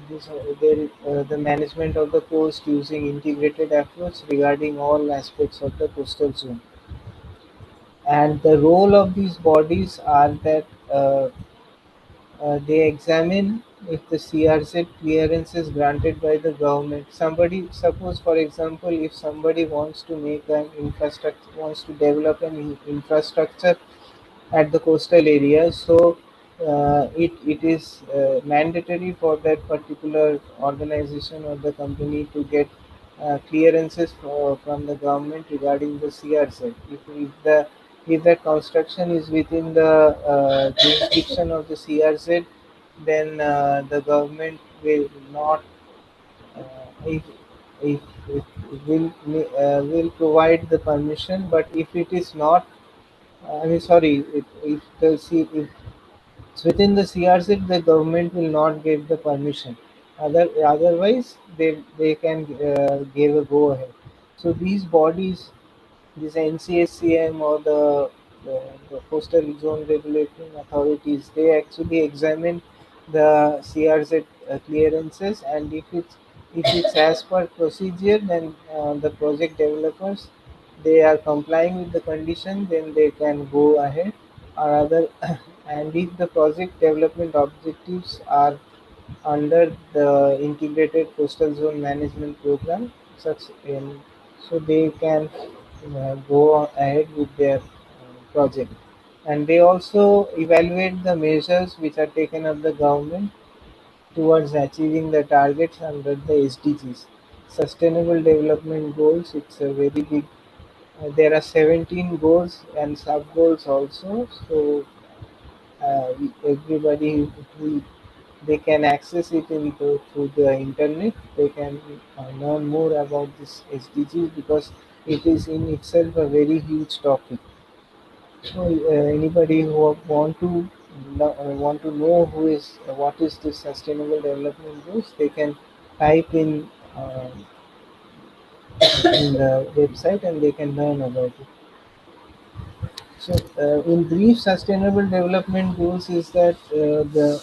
Speaker 2: The management of the coast using integrated approach regarding all aspects of the coastal zone. And the role of these bodies are that they examine if the CRZ clearance is granted by the government. Somebody, suppose for example, if somebody wants to develop an infrastructure at the coastal area, so it is mandatory for that particular organization or the company to get clearances from the government regarding the CRZ. If the construction is within the jurisdiction of the CRZ, then the government will not if if will provide the permission. But if it is not, I mean, sorry, if the if it's within the CRZ, the government will not give the permission. Otherwise, they can give a go ahead. So these bodies, this NCSCM or the coastal zone regulating authorities, they actually examine the CRZ clearances, and if it's as per procedure, then the project developers, they are complying with the condition, then they can go ahead. Or other, and if the project development objectives are under the integrated coastal zone management program, such in, so they can go ahead with their project. And they also evaluate the measures which are taken of the government towards achieving the targets under the SDGs, sustainable development goals. It's a very big, there are 17 goals and sub goals also. So everybody who they can access it through the internet. They can learn more about this SDGs because it is in itself a very huge topic. So anybody who want to know who is what is this sustainable development goals, they can type in the website and they can learn about it. So, in brief, sustainable development goals is that the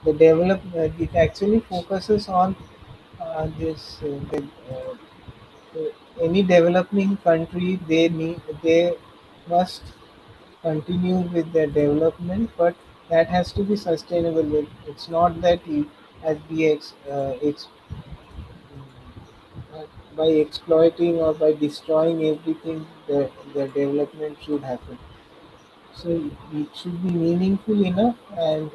Speaker 2: develop it actually focuses on this any developing country, they must continue with their development, but that has to be sustainable. It's not that you, as we by exploiting or by destroying everything, the development should happen. So it should be meaningful enough, and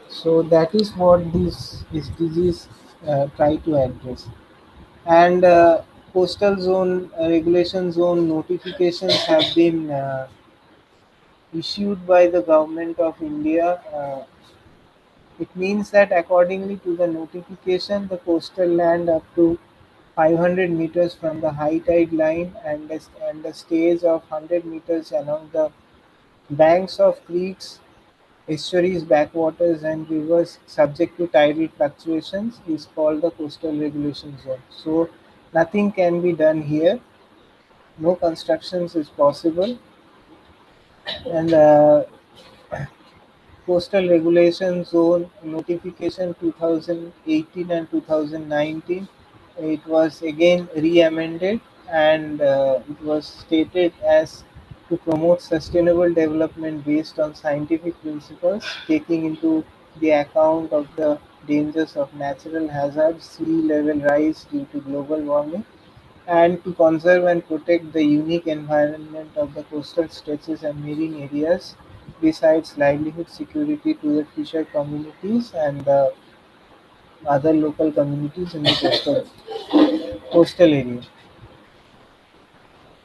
Speaker 2: so that is what these SDGs try to address. And coastal zone regulation zone notifications have been issued by the government of India. It means that accordingly to the notification, the coastal land up to 500 meters from the high tide line and the stays of 100 meters along the banks of creeks, estuaries, backwaters, and rivers subject to tidal fluctuations is called the coastal regulation zone. So nothing can be done here. No constructions is possible, and Coastal Regulation Zone Notification 2018 and 2019. It was again re-amended, and it was stated as to promote sustainable development based on scientific principles, taking into the account of the dangers of natural hazards, sea level rise due to global warming, and to conserve and protect the unique environment of the coastal stretches and marine areas, besides livelihood security to the fisher communities and the other local communities in the coastal area.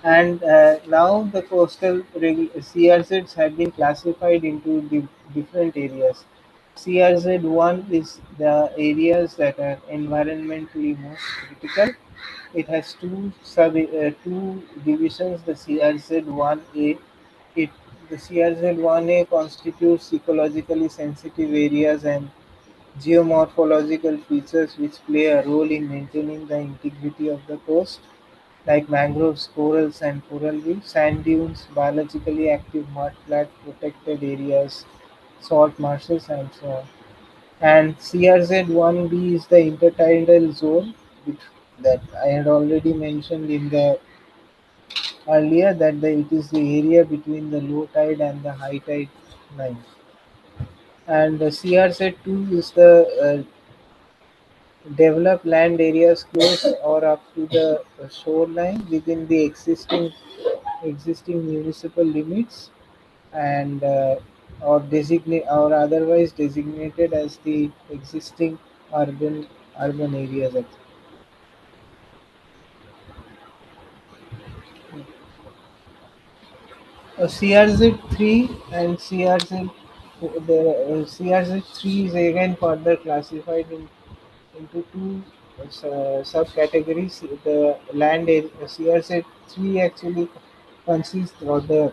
Speaker 2: And now the CRZs have been classified into different areas. CRZ 1 is the areas that are environmentally most critical. It has two divisions. The CRZ 1A, it the CRZ 1A constitutes ecologically sensitive areas and geomorphological features which play a role in maintaining the integrity of the coast, like mangroves, corals, and coral reefs, sand dunes, biologically active mudflat protected areas, salt marshes, and so on. And CRZ 1B is the intertidal zone, which that I had already mentioned in the earlier, that it is the area between the low tide and the high tide line. And the CRZ2 is the develop land areas close or up to the shoreline within the existing municipal limits, and or designate or otherwise designated as the existing urban areas. CRZ3 and CRZ3 is again further classified into two subcategories. The CRZ3 actually consists of the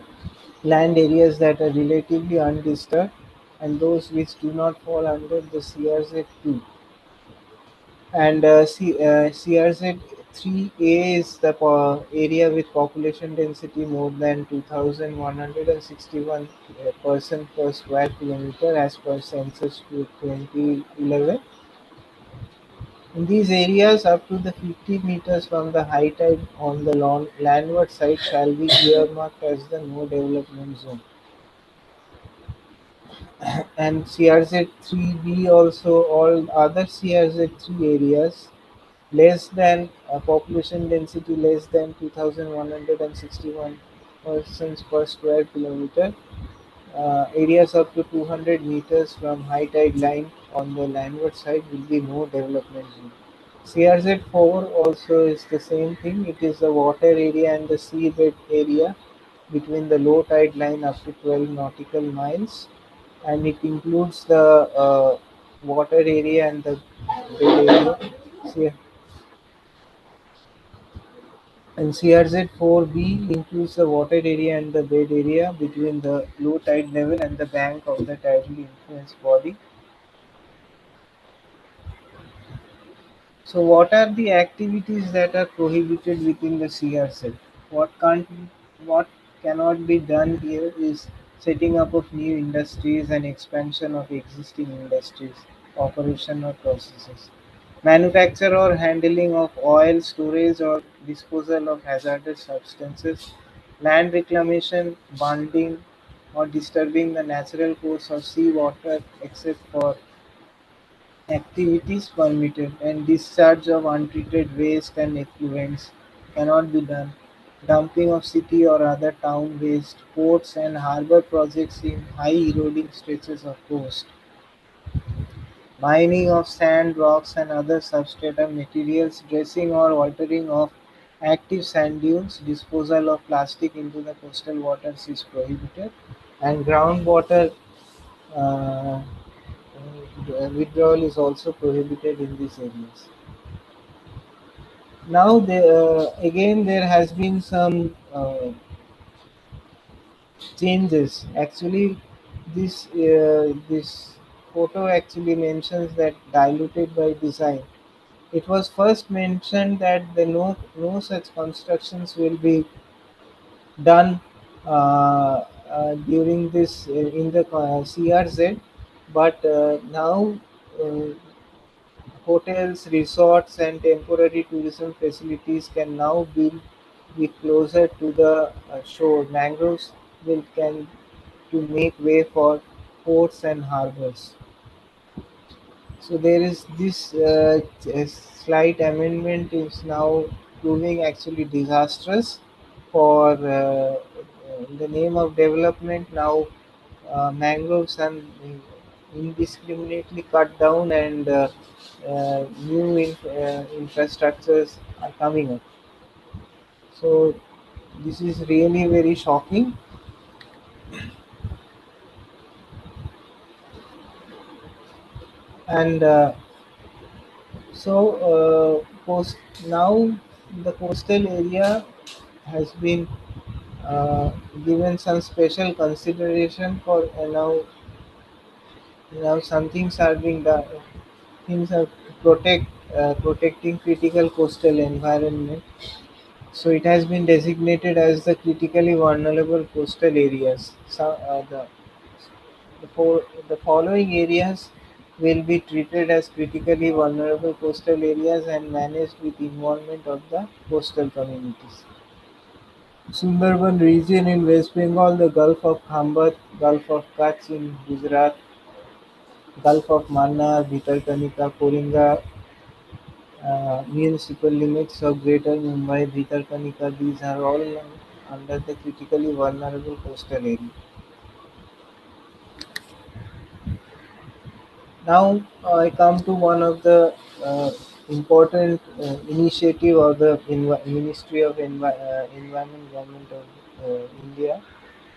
Speaker 2: land areas that are relatively undisturbed and those which do not fall under the CRZ2. And CRZ3A is the area with population density more than 2,161 person per square kilometer as per census to 2011. In these areas, up to the 50 meters from the high tide on the landward side shall be earmarked as the no development zone. And CRZ3B also, all other CRZ3 areas less than population density less than 2,161 persons per square kilometer, areas up to 200 meters from high tide line on the landward side will be no development zone. CRZ4 also is the same thing. It is the water area and the seabed area between the low tide line up to 12 nautical miles, and it includes the water area and the bed area. See, and CRZ4B includes the water area and the bed area between the low tide level and the bank of the tidally influenced body. So, what are the activities that are prohibited within the CRZ? What can't, what cannot be done here is setting up of new industries and expansion of existing industries, operation or processes. Manufacture or handling of oil, storage or disposal of hazardous substances, land reclamation, bonding, or disturbing the natural course of sea water except for activities permitted, and discharge of untreated waste and effluents cannot be done. Dumping of city or other town waste, ports and harbour projects in high eroding stretches of coast. Mining of sand, rocks and other substratum materials, dressing or altering of active sand dunes, disposal of plastic into the coastal waters is prohibited, and groundwater uh, withdrawal is also prohibited in these areas. Now, again, there has been some changes. Actually, this photo actually mentions that diluted by design. It was first mentioned that the no such constructions will be done during this in the CRZ, but now uh, hotels, resorts, and temporary tourism facilities can now be closer to the shore. Mangroves will can to make way for ports and harbors. So there is this slight amendment is now proving actually disastrous for in the name of development. Now mangroves are indiscriminately cut down, and new infrastructures are coming up. So this is really very shocking. And so now the coastal area has been uh, given some special consideration for now some things are being done. Things are protecting critical coastal environment. So it has been designated as the critically vulnerable coastal areas. So the following areas will be treated as critically vulnerable coastal areas and managed with involvement of the coastal communities. Sundarban region in West Bengal, the Gulf of Khambat, Gulf of Kutch in Gujarat, Gulf of Mannar, Bhitarkanika, Koringa, municipal limits of Greater Mumbai, Bhitarkanika, these are all under the critically vulnerable coastal area. Now I come to one of the important initiative of the Ministry of Environment Government of India.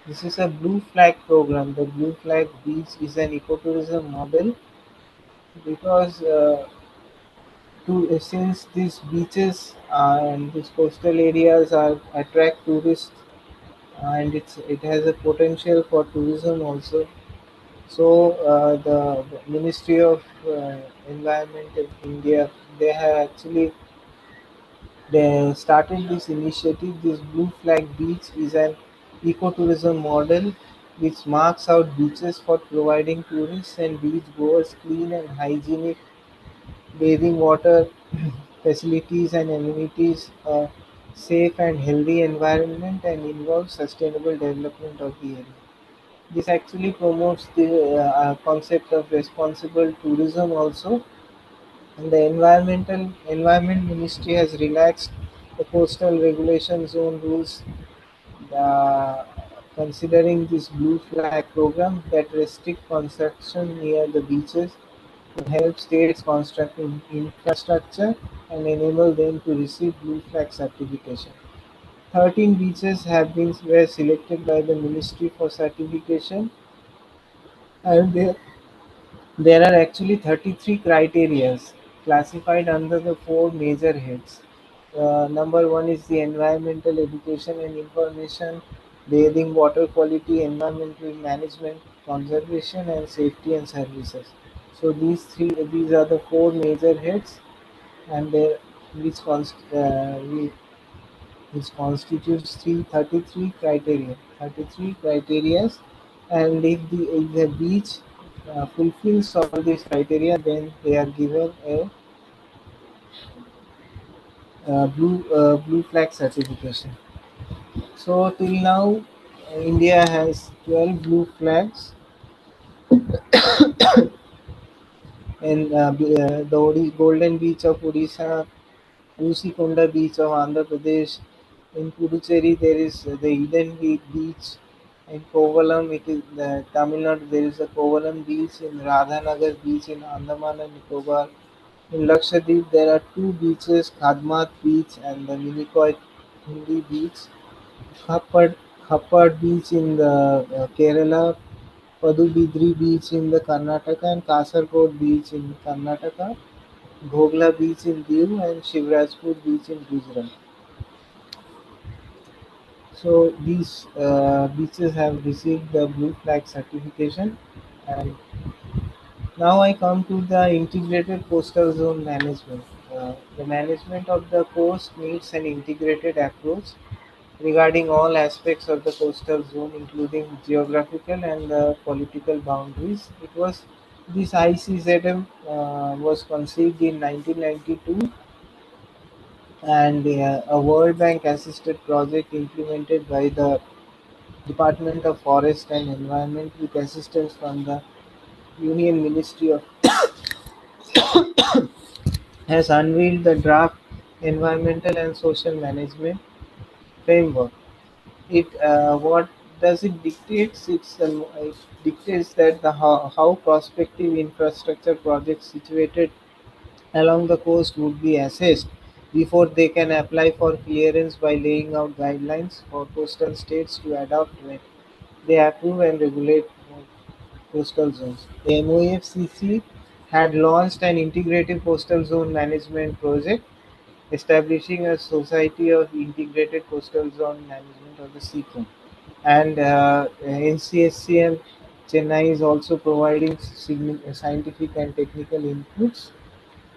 Speaker 2: This is a blue flag program. The blue flag beach is an ecotourism model because since these beaches and these coastal areas are attract tourists and it has a potential for tourism also. So the Ministry of Environment in India, they have actually they started this initiative. This Blue Flag Beach is an ecotourism model which marks out beaches for providing tourists and beach goers clean and hygienic bathing water facilities and amenities, a safe and healthy environment, and involves sustainable development of the area. This actually promotes the concept of responsible tourism also, and the environment ministry has relaxed the coastal regulation zone rules, uh, considering this blue flag program that restrict construction near the beaches to help states construct infrastructure and enable them to receive blue flag certification. 13 beaches have been were selected by the ministry for certification, and there are actually 33 criterias classified under the four major heads. Number one is the environmental education and information, bathing, water quality, environmental management, conservation, and safety and services. So these are the four major heads, and they which constitutes 33 criterias, and if the beach fulfills all these criteria, then they are given a blue flag certification. So till now, India has 12 blue flags, and Golden Beach of Odisha, Usikonda Beach of Andhra Pradesh. In Puducherry, there is the Eden Beach. In Kovalam, it is the Tamil Nadu. There is a Kovalam Beach. In Radhanagar Beach in Andaman and Nicobar. In Lakshadweep, there are two beaches: Kadmat Beach and the Minikoy Hindi Beach. Happad Happad Beach in the Kerala. Padubidri Beach in the Karnataka and Kasargod Beach in Karnataka. Bhogla Beach in Diu and Shivrajpur Beach in Gujarat. So these beaches have received the blue flag certification. And now I come to the integrated coastal zone management. The management of the coast needs an integrated approach regarding all aspects of the coastal zone, including geographical and political boundaries. It was this ICZM was conceived in 1992, and a World Bank assisted project implemented by the Department of Forest and Environment with assistance from the Union Ministry of has unveiled the draft environmental and social management framework. It what does it dictates? It dictates that how prospective infrastructure projects situated along the coast would be assessed before they can apply for clearance by laying out guidelines for coastal states to adopt when they approve and regulate coastal zones. The MOFCC had launched an integrated coastal zone management project, establishing a Society of Integrated Coastal Zone Management or the SECOM. And NCSCM Chennai is also providing scientific and technical inputs.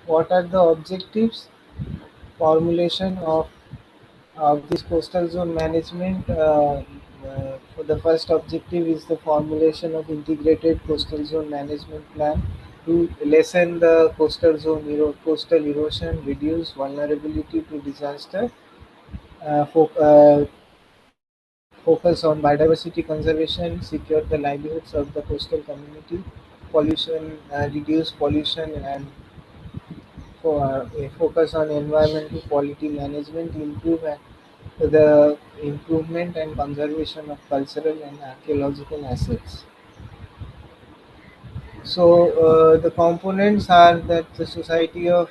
Speaker 2: What are the objectives? Formulation of this coastal zone management. For the first objective is the formulation of integrated coastal zone management plan to lessen the coastal erosion, reduce vulnerability to disaster, focus on biodiversity conservation, secure the livelihoods of the coastal community, reduce pollution and for a focus on environmental quality management, the improvement and conservation of cultural and archaeological assets. So the components are that the Society of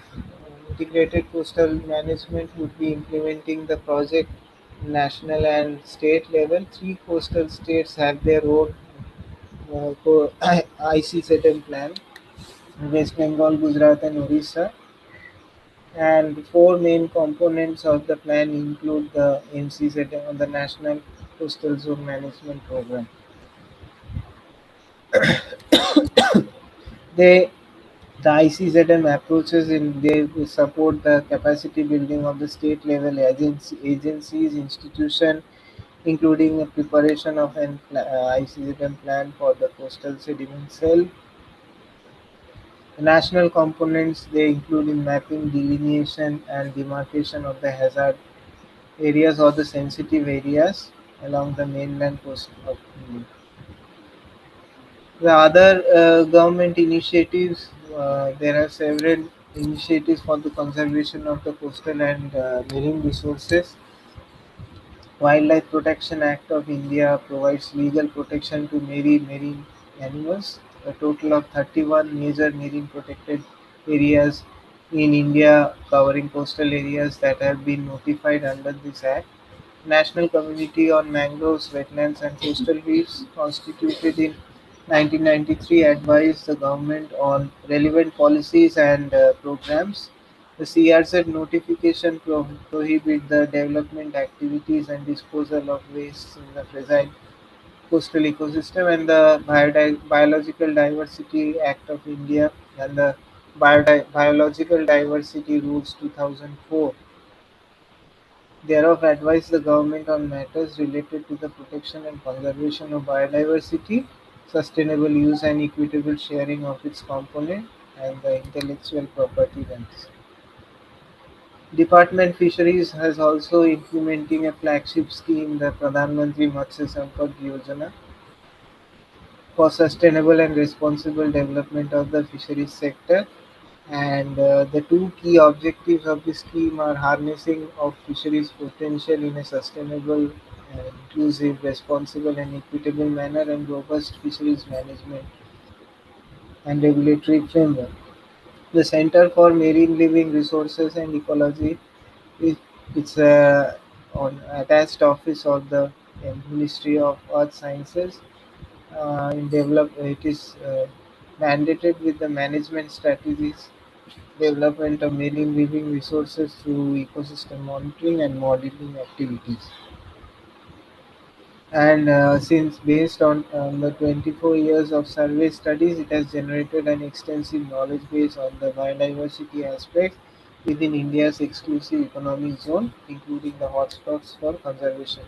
Speaker 2: Integrated Coastal Management would be implementing the project national and state level. Three coastal states have their own ICZM plan: West Bengal, Gujarat, and Orissa. And four main components of the plan include the NCZM, the National Coastal Zone Management Program. They The ICZM approaches in they support the capacity building of the state level agencies, institution, including the preparation of an ICZM plan for the coastal sediment cell. The national components they include in mapping, delineation, and demarcation of the hazard areas or the sensitive areas along the mainland coast of India. The other government initiatives, there are several initiatives for the conservation of the coastal and marine resources. Wildlife Protection Act of India provides legal protection to marine animals. A total of 31 major marine protected areas in India covering coastal areas that have been notified under this act. National Committee on Mangroves, Wetlands and Coastal Reefs, constituted in 1993, advised the government on relevant policies and programs. The CRZ notification prohibit the development activities and disposal of waste in the fragile coastal ecosystem, and the Biological Diversity Act of India and the Biological Diversity Rules 2004 thereof advise the government on matters related to the protection and conservation of biodiversity, sustainable use and equitable sharing of its component, and the intellectual property rights. Department Fisheries has also implementing a flagship scheme, the Pradhan Mantri Matsya Sampad Yojana, for sustainable and responsible development of the fisheries sector. And the two key objectives of this scheme are harnessing of fisheries potential in a sustainable, inclusive, responsible, and equitable manner, and robust fisheries management and regulatory framework. The Center for Marine Living Resources and Ecology is it's a on attached office of the Ministry of Earth Sciences. It is mandated with the management strategies development of marine living resources through ecosystem monitoring and modeling activities. And since based on the 24 years of survey studies, it has generated an extensive knowledge base on the biodiversity aspects within India's exclusive economic zone, including the hotspots for conservation.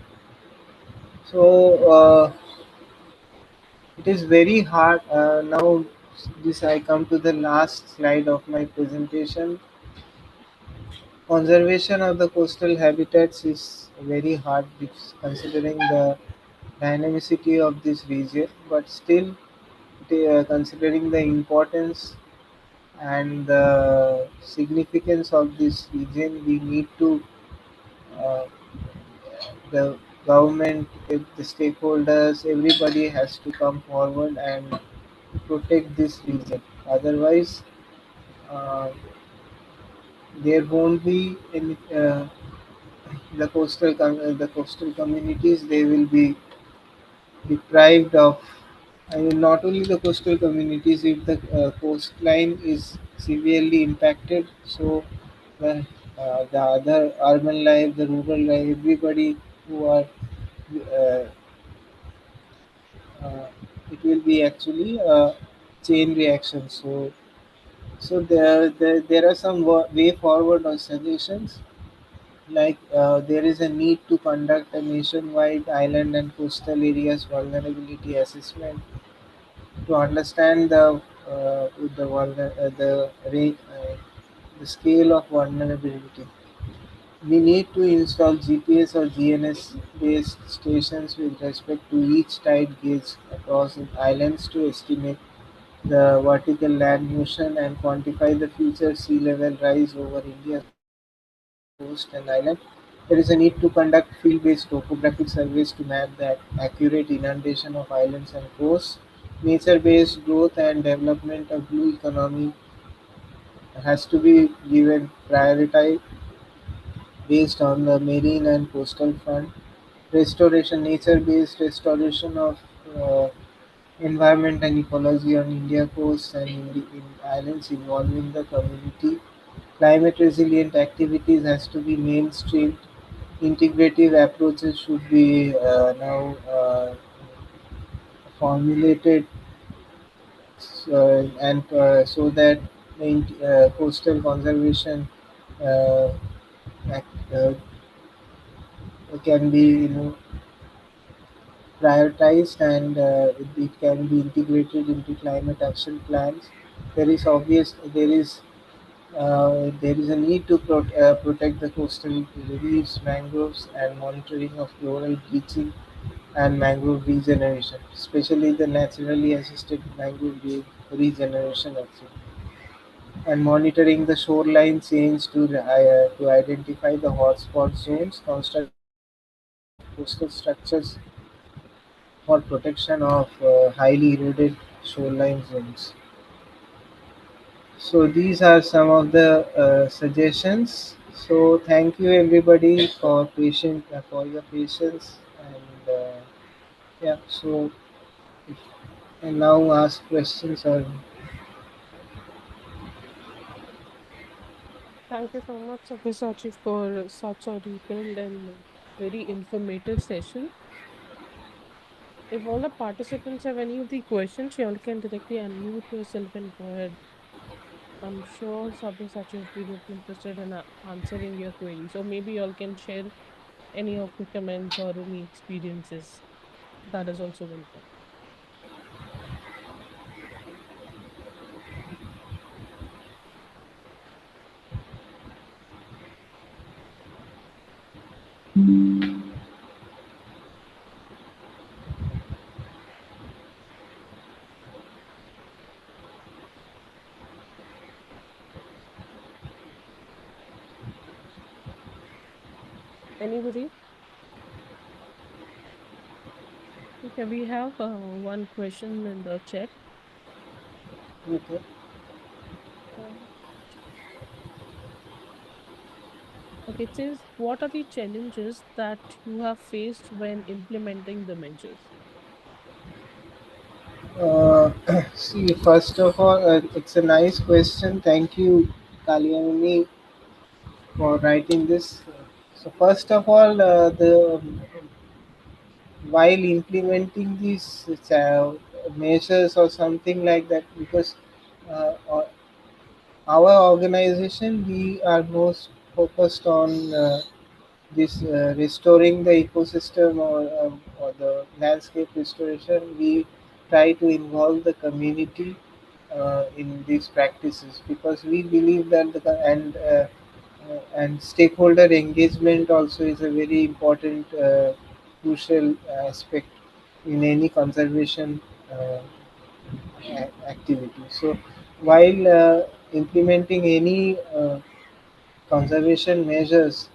Speaker 2: So it is very hard now. This I come to the last slide of my presentation. Conservation of the coastal habitats is very hard considering the dynamicity of this region, but still, considering the importance and the significance of this region, we need to uh, the government, the stakeholders, everybody has to come forward and protect this region. Otherwise, uh, there won't be any. The coastal communities they will be deprived of. I mean, not only the coastal communities, if the coastline is severely impacted, so the other urban life, the rural life, everybody who are, uh, uh, it will be actually a chain reaction. So there are some way forward or suggestions. Like there is a need to conduct a nationwide island and coastal areas vulnerability assessment to understand the scale of vulnerability. We need to install GPS or GNS based stations with respect to each tide gauge across the islands to estimate the vertical land motion, and quantify the future sea level rise over India's coast and island. There is a need to conduct field-based topographic surveys to map the accurate inundation of islands and coasts. Nature-based growth and development of blue economy has to be given priority based on the marine and coastal front. Restoration, nature-based restoration of uh, environment and ecology on India coast and in islands involving the community. Climate resilient activities has to be mainstreamed. Integrative approaches should be now formulated and so that coastal conservation uh, uh, can be prioritized and it can be integrated into climate action plans. There is a need to protect the coastal reefs, mangroves, and monitoring of floral bleaching and mangrove regeneration, especially the naturally assisted mangrove regeneration activity, and monitoring the shoreline change to identify the hotspot zones, construction of coastal structures for protection of highly eroded shoreline zones. So these are some of the suggestions. So thank you everybody for your patience and yeah. So if, and now ask questions or
Speaker 1: Thank you so much, Sabyasachi, for such a detailed and very informative session. If all the participants have any of the questions, you all can directly unmute yourself and go ahead. I'm sure Sabyasachi would be really interested in answering your queries, or maybe you all can share any of the comments or any experiences. That is also welcome. Anybody? Okay, we have one question in the chat.
Speaker 2: okay.
Speaker 1: Um, okay, it says, what are the challenges that you have faced when implementing the measures?
Speaker 2: Uh, See, first of all, it's a nice question. Thank you, Kalyani, for writing this. So first of all, the while implementing these measures or something like that, because our organization we are most focused on this restoring the ecosystem or the landscape restoration. We try to involve the community in these practices because we believe that and stakeholder engagement also is a very important crucial aspect in any conservation activity. So while implementing any conservation measures,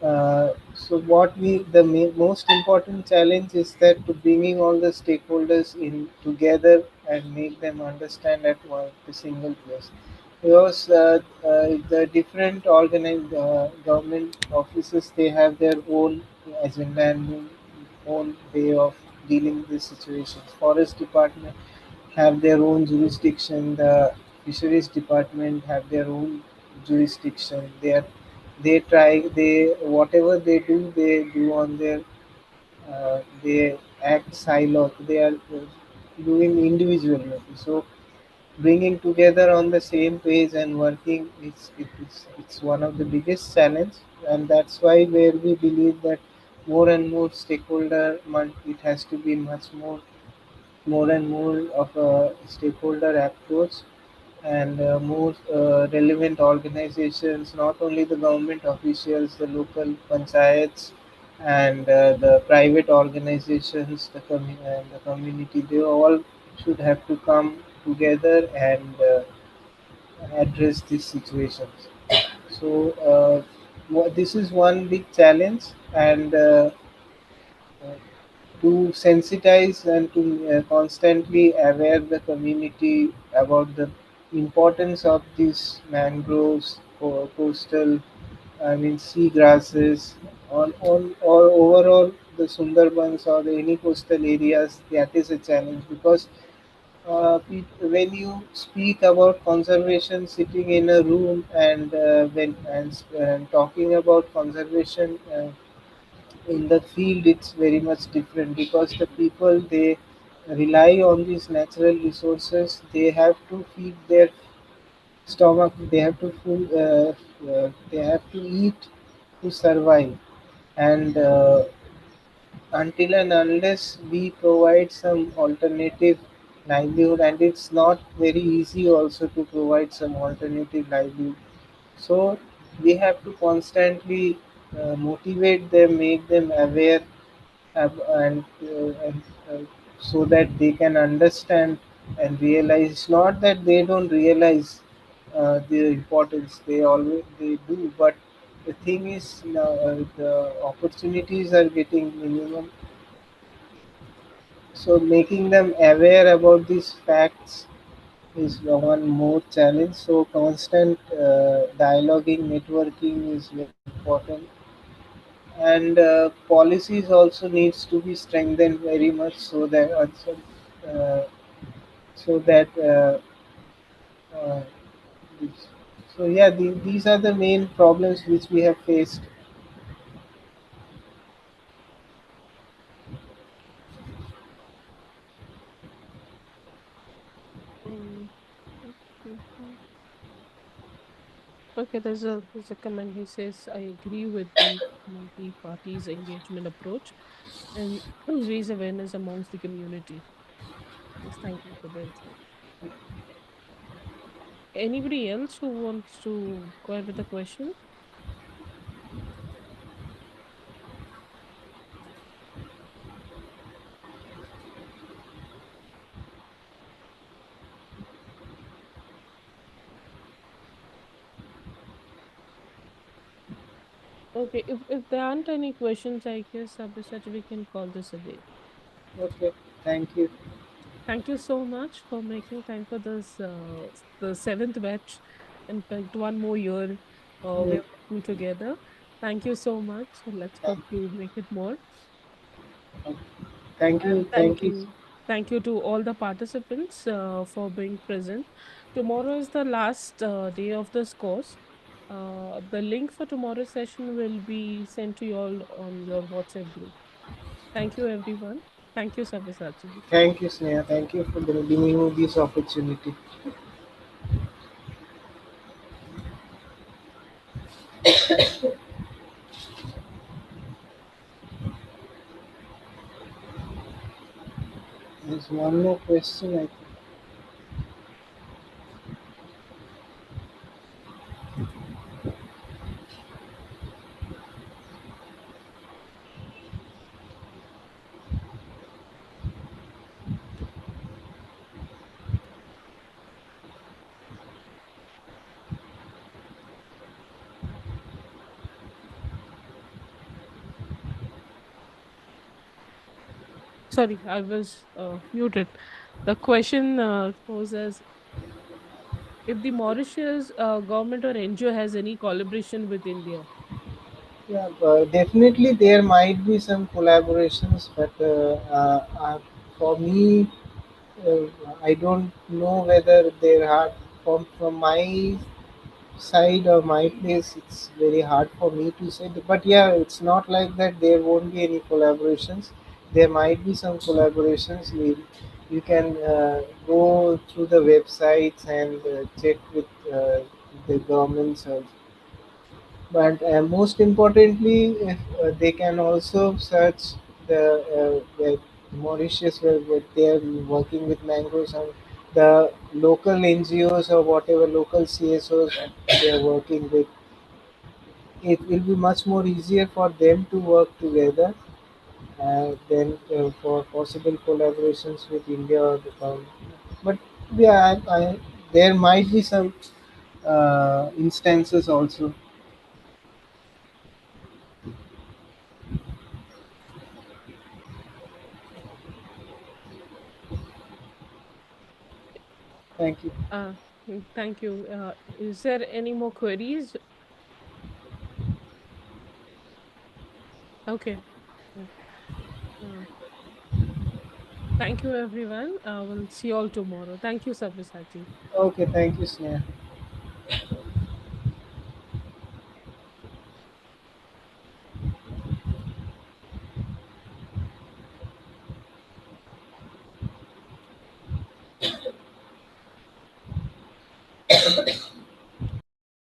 Speaker 2: so what we the most important challenge is that to bringing all the stakeholders in together and make them understand at the single place, because the different organized government offices, they have their own agenda and own way of dealing with these situations. Forest department have their own jurisdiction. The fisheries department have their own jurisdiction. They whatever they do on their they act silo. They are doing individually. So bringing together on the same page and working it's one of the biggest challenge, and that's why where we believe that more and more it has to be more and more of a stakeholder approach and more relevant organizations, not only the government officials, the local panchayats, and the private organizations, and the community, they all should have to come together and address these situations. So this is one big challenge, and uh, to sensitize and to constantly aware the community about the importance of these mangroves, coastal, I mean sea grasses, on or overall the Sundarbans or the any coastal areas. That is a challenge because when you speak about conservation sitting in a room and and talking about conservation in the field, it's very much different because the people they rely on these natural resources. They have to feed their stomach, they have to eat to survive, and until and unless we provide some alternative livelihood, and it's not very easy also to provide some alternative livelihood. So we have to constantly motivate them, make them aware, and so that they can understand and realize. It's not that they don't realize the importance, they always they do, but the thing is now the opportunities are getting minimum. So making them aware about these facts is one more challenge. So constant dialoguing, networking is very important, and policies also needs to be strengthened very much uh, so that uh, so yeah, these are the main problems which we have faced.
Speaker 1: Mm, mhm. Okay, there's a comment. He says, I agree with the multi-parties engagement approach and raise awareness amongst the community. Yes, thank you for the insight. Anybody else who wants to go ahead with the question? Okay, if there aren't any questions, I guess Sabyasachi, we can call this a day.
Speaker 2: Okay, thank you.
Speaker 1: Thank you so much for making time for this, the seventh batch. In fact, one more year
Speaker 2: Mm,
Speaker 1: we're working together. Thank you so much. And let's hope to make it more.
Speaker 2: okay. Thank
Speaker 1: And
Speaker 2: you, thank you.
Speaker 1: thank you to all the participants for being present. Tomorrow is the last day of this course. The link for tomorrow's session will be sent to you all on your WhatsApp group. Thank you, everyone. Thank you, Sabyasachi.
Speaker 2: Thank you, Sneha. Thank you for giving me this opportunity. There's one more question, I think.
Speaker 1: Sorry, I was muted. The question goes as if the Mauritius government or NGO has any collaboration with India.
Speaker 2: Yeah, definitely there might be some collaborations, but for me, uh, I don't know whether there are from my side or my place. It's very hard for me to say, but yeah, it's not like that. There won't be any collaborations. There might be some collaborations. You can go through the websites and check with the governments. But most importantly, if, they can also search the Mauritius where they are working with mangroves, and the local NGOs or whatever local CSOs they are working with. It will be much more easier for them to work together than for possible collaborations with India or the government. But Yeah, there might be some instances also. Thank you.
Speaker 1: Uh, Thank you. Is there any more queries? Okay. Yeah. Uh, Thank you, everyone. We'll see you all tomorrow. Thank you, Sabyasachi.
Speaker 2: Okay, thank you, Sneha.